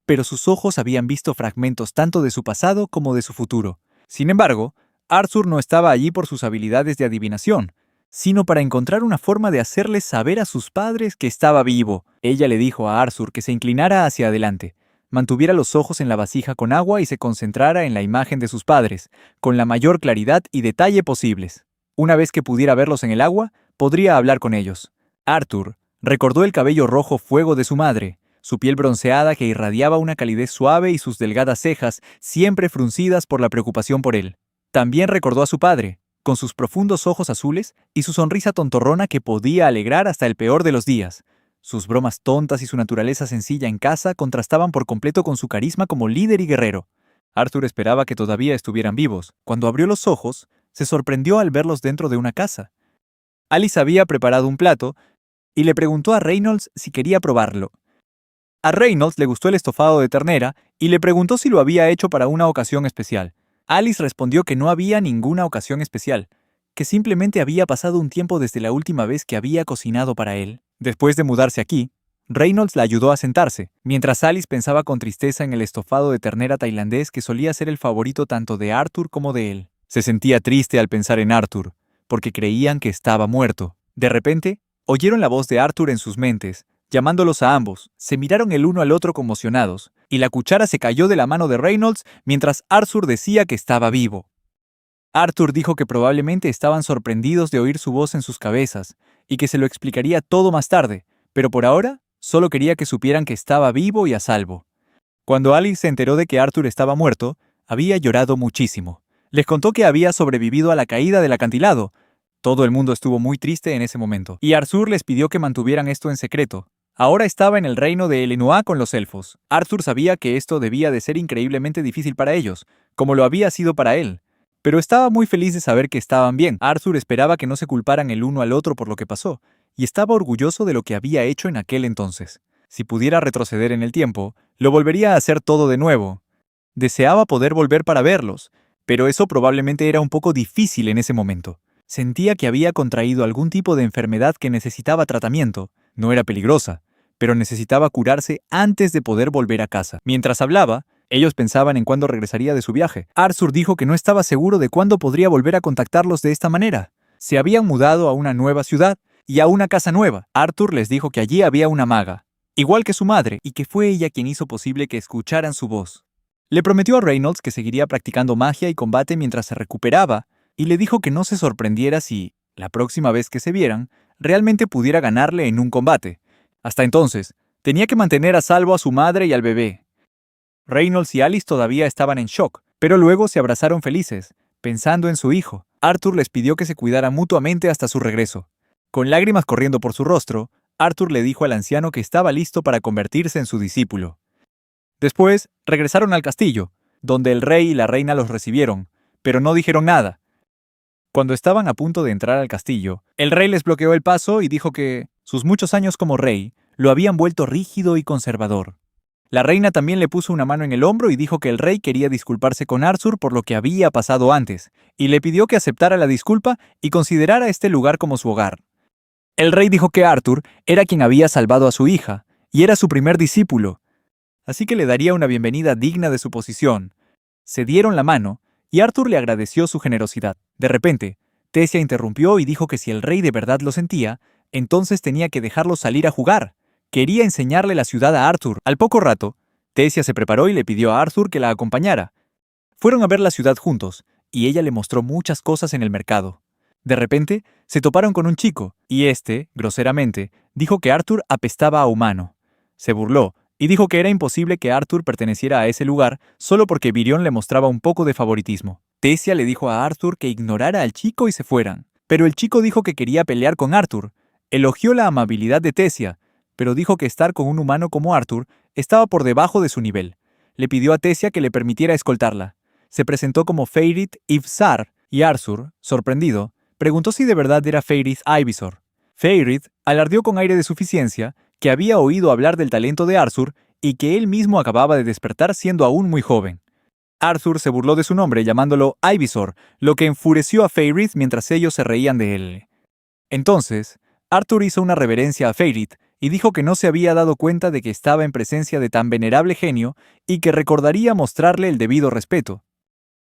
Pero sus ojos habían visto fragmentos tanto de su pasado como de su futuro. Sin embargo, Arthur no estaba allí por sus habilidades de adivinación, sino para encontrar una forma de hacerles saber a sus padres que estaba vivo. Ella le dijo a Arthur que se inclinara hacia adelante, mantuviera los ojos en la vasija con agua y se concentrara en la imagen de sus padres, con la mayor claridad y detalle posibles. Una vez que pudiera verlos en el agua, podría hablar con ellos. Arthur recordó el cabello rojo fuego de su madre, su piel bronceada que irradiaba una calidez suave y sus delgadas cejas, siempre fruncidas por la preocupación por él. También recordó a su padre, con sus profundos ojos azules y su sonrisa tontorrona que podía alegrar hasta el peor de los días. Sus bromas tontas y su naturaleza sencilla en casa contrastaban por completo con su carisma como líder y guerrero. Arthur esperaba que todavía estuvieran vivos. Cuando abrió los ojos, se sorprendió al verlos dentro de una casa. Alice había preparado un plato y le preguntó a Reynolds si quería probarlo. A Reynolds le gustó el estofado de ternera y le preguntó si lo había hecho para una ocasión especial. Alice respondió que no había ninguna ocasión especial, que simplemente había pasado un tiempo desde la última vez que había cocinado para él. Después de mudarse aquí, Reynolds la ayudó a sentarse, mientras Alice pensaba con tristeza en el estofado de ternera tailandés que solía ser el favorito tanto de Arthur como de él. Se sentía triste al pensar en Arthur, porque creían que estaba muerto. De repente, oyeron la voz de Arthur en sus mentes, llamándolos a ambos. Se miraron el uno al otro conmocionados, y la cuchara se cayó de la mano de Reynolds mientras Arthur decía que estaba vivo. Arthur dijo que probablemente estaban sorprendidos de oír su voz en sus cabezas, y que se lo explicaría todo más tarde, pero por ahora solo quería que supieran que estaba vivo y a salvo. Cuando Alice se enteró de que Arthur estaba muerto, había llorado muchísimo. Les contó que había sobrevivido a la caída del acantilado. Todo el mundo estuvo muy triste en ese momento, y Arthur les pidió que mantuvieran esto en secreto. Ahora estaba en el reino de Elenua con los elfos. Arthur sabía que esto debía de ser increíblemente difícil para ellos, como lo había sido para él. Pero estaba muy feliz de saber que estaban bien. Arthur esperaba que no se culparan el uno al otro por lo que pasó, y estaba orgulloso de lo que había hecho en aquel entonces. Si pudiera retroceder en el tiempo, lo volvería a hacer todo de nuevo. Deseaba poder volver para verlos, pero eso probablemente era un poco difícil en ese momento. Sentía que había contraído algún tipo de enfermedad que necesitaba tratamiento. No era peligrosa, pero necesitaba curarse antes de poder volver a casa. Mientras hablaba, ellos pensaban en cuándo regresaría de su viaje. Arthur dijo que no estaba seguro de cuándo podría volver a contactarlos de esta manera. Se habían mudado a una nueva ciudad y a una casa nueva. Arthur les dijo que allí había una maga, igual que su madre, y que fue ella quien hizo posible que escucharan su voz. Le prometió a Reynolds que seguiría practicando magia y combate mientras se recuperaba, y le dijo que no se sorprendiera si, la próxima vez que se vieran, realmente pudiera ganarle en un combate. Hasta entonces, tenía que mantener a salvo a su madre y al bebé. Reynolds y Alice todavía estaban en shock, pero luego se abrazaron felices, pensando en su hijo. Arthur les pidió que se cuidaran mutuamente hasta su regreso. Con lágrimas corriendo por su rostro, Arthur le dijo al anciano que estaba listo para convertirse en su discípulo. Después, regresaron al castillo, donde el rey y la reina los recibieron, pero no dijeron nada. Cuando estaban a punto de entrar al castillo, el rey les bloqueó el paso y dijo que sus muchos años como rey lo habían vuelto rígido y conservador. La reina también le puso una mano en el hombro y dijo que el rey quería disculparse con Arthur por lo que había pasado antes, y le pidió que aceptara la disculpa y considerara este lugar como su hogar. El rey dijo que Arthur era quien había salvado a su hija, y era su primer discípulo, así que le daría una bienvenida digna de su posición. Se dieron la mano, y Arthur le agradeció su generosidad. De repente, Tessia interrumpió y dijo que si el rey de verdad lo sentía, entonces tenía que dejarlo salir a jugar. Quería enseñarle la ciudad a Arthur. Al poco rato, Tessia se preparó y le pidió a Arthur que la acompañara. Fueron a ver la ciudad juntos, y ella le mostró muchas cosas en el mercado. De repente, se toparon con un chico, y este, groseramente, dijo que Arthur apestaba a humano. Se burló, y dijo que era imposible que Arthur perteneciera a ese lugar solo porque Virion le mostraba un poco de favoritismo. Tessia le dijo a Arthur que ignorara al chico y se fueran. Pero el chico dijo que quería pelear con Arthur. Elogió la amabilidad de Tessia, pero dijo que estar con un humano como Arthur estaba por debajo de su nivel. Le pidió a Tessia que le permitiera escoltarla. Se presentó como Feyrit Ivsar, y Arthur, sorprendido, preguntó si de verdad era Feyrit Ivysaur. Feyrit alardeó con aire de suficiencia que había oído hablar del talento de Arthur y que él mismo acababa de despertar siendo aún muy joven. Arthur se burló de su nombre llamándolo Ivysaur, lo que enfureció a Feyrit mientras ellos se reían de él. Entonces, Arthur hizo una reverencia a Feyrit y dijo que no se había dado cuenta de que estaba en presencia de tan venerable genio y que recordaría mostrarle el debido respeto.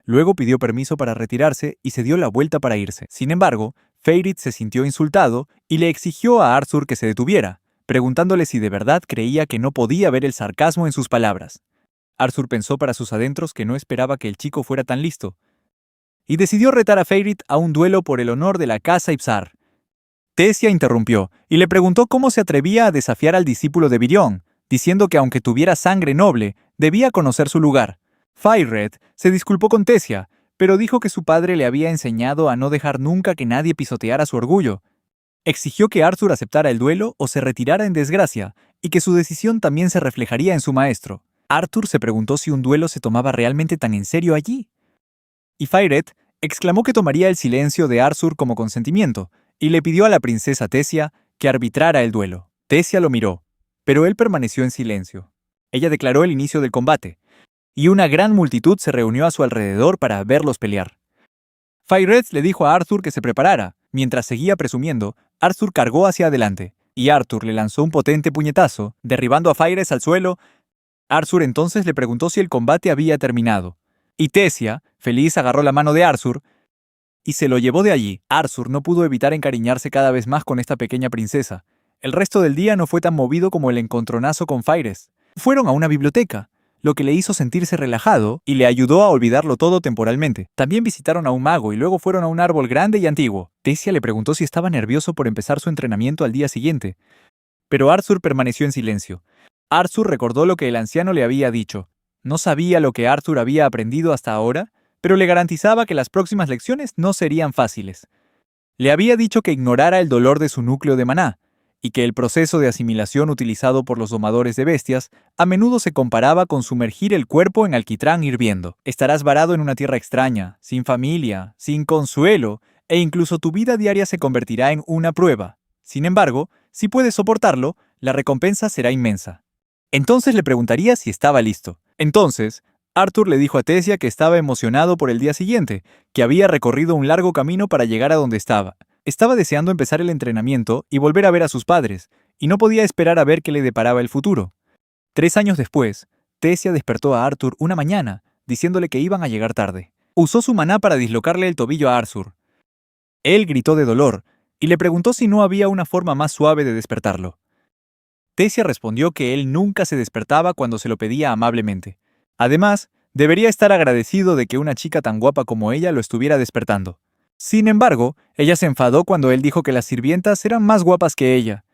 Luego pidió permiso para retirarse y se dio la vuelta para irse. Sin embargo, Feyrit se sintió insultado y le exigió a Arthur que se detuviera, preguntándole si de verdad creía que no podía ver el sarcasmo en sus palabras. Arthur pensó para sus adentros que no esperaba que el chico fuera tan listo, y decidió retar a Feyrit a un duelo por el honor de la casa Ivsar. Tessia interrumpió y le preguntó cómo se atrevía a desafiar al discípulo de Virion, diciendo que aunque tuviera sangre noble, debía conocer su lugar. Feyrit se disculpó con Tessia, pero dijo que su padre le había enseñado a no dejar nunca que nadie pisoteara su orgullo. Exigió que Arthur aceptara el duelo o se retirara en desgracia, y que su decisión también se reflejaría en su maestro. Arthur se preguntó si un duelo se tomaba realmente tan en serio allí. Y Feyrit exclamó que tomaría el silencio de Arthur como consentimiento, y le pidió a la princesa Tessia que arbitrara el duelo. Tessia lo miró, pero él permaneció en silencio. Ella declaró el inicio del combate, y una gran multitud se reunió a su alrededor para verlos pelear. Fire le dijo a Arthur que se preparara. Mientras seguía presumiendo, Arthur cargó hacia adelante, y Arthur le lanzó un potente puñetazo, derribando a Fire al suelo. Arthur entonces le preguntó si el combate había terminado. Y Tessia, feliz, agarró la mano de Arthur y se lo llevó de allí. Arthur no pudo evitar encariñarse cada vez más con esta pequeña princesa. El resto del día no fue tan movido como el encontronazo con Fires. Fueron a una biblioteca, lo que le hizo sentirse relajado y le ayudó a olvidarlo todo temporalmente. También visitaron a un mago y luego fueron a un árbol grande y antiguo. Tessia le preguntó si estaba nervioso por empezar su entrenamiento al día siguiente, pero Arthur permaneció en silencio. Arthur recordó lo que el anciano le había dicho. No sabía lo que Arthur había aprendido hasta ahora, pero le garantizaba que las próximas lecciones no serían fáciles. Le había dicho que ignorara el dolor de su núcleo de maná, y que el proceso de asimilación utilizado por los domadores de bestias a menudo se comparaba con sumergir el cuerpo en alquitrán hirviendo. Estarás varado en una tierra extraña, sin familia, sin consuelo, e incluso tu vida diaria se convertirá en una prueba. Sin embargo, si puedes soportarlo, la recompensa será inmensa. Entonces le preguntaría si estaba listo. Entonces, Arthur le dijo a Tessia que estaba emocionado por el día siguiente, que había recorrido un largo camino para llegar a donde estaba. Estaba deseando empezar el entrenamiento y volver a ver a sus padres, y no podía esperar a ver qué le deparaba el futuro. 3 años después, Tessia despertó a Arthur una mañana, diciéndole que iban a llegar tarde. Usó su maná para dislocarle el tobillo a Arthur. Él gritó de dolor, y le preguntó si no había una forma más suave de despertarlo. Tessia respondió que él nunca se despertaba cuando se lo pedía amablemente. Además, debería estar agradecido de que una chica tan guapa como ella lo estuviera despertando. Sin embargo, ella se enfadó cuando él dijo que las sirvientas eran más guapas que ella.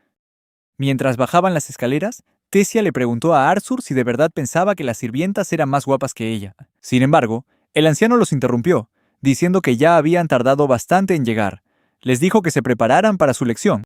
Mientras bajaban las escaleras, Tessia le preguntó a Arthur si de verdad pensaba que las sirvientas eran más guapas que ella. Sin embargo, el anciano los interrumpió, diciendo que ya habían tardado bastante en llegar. Les dijo que se prepararan para su lección.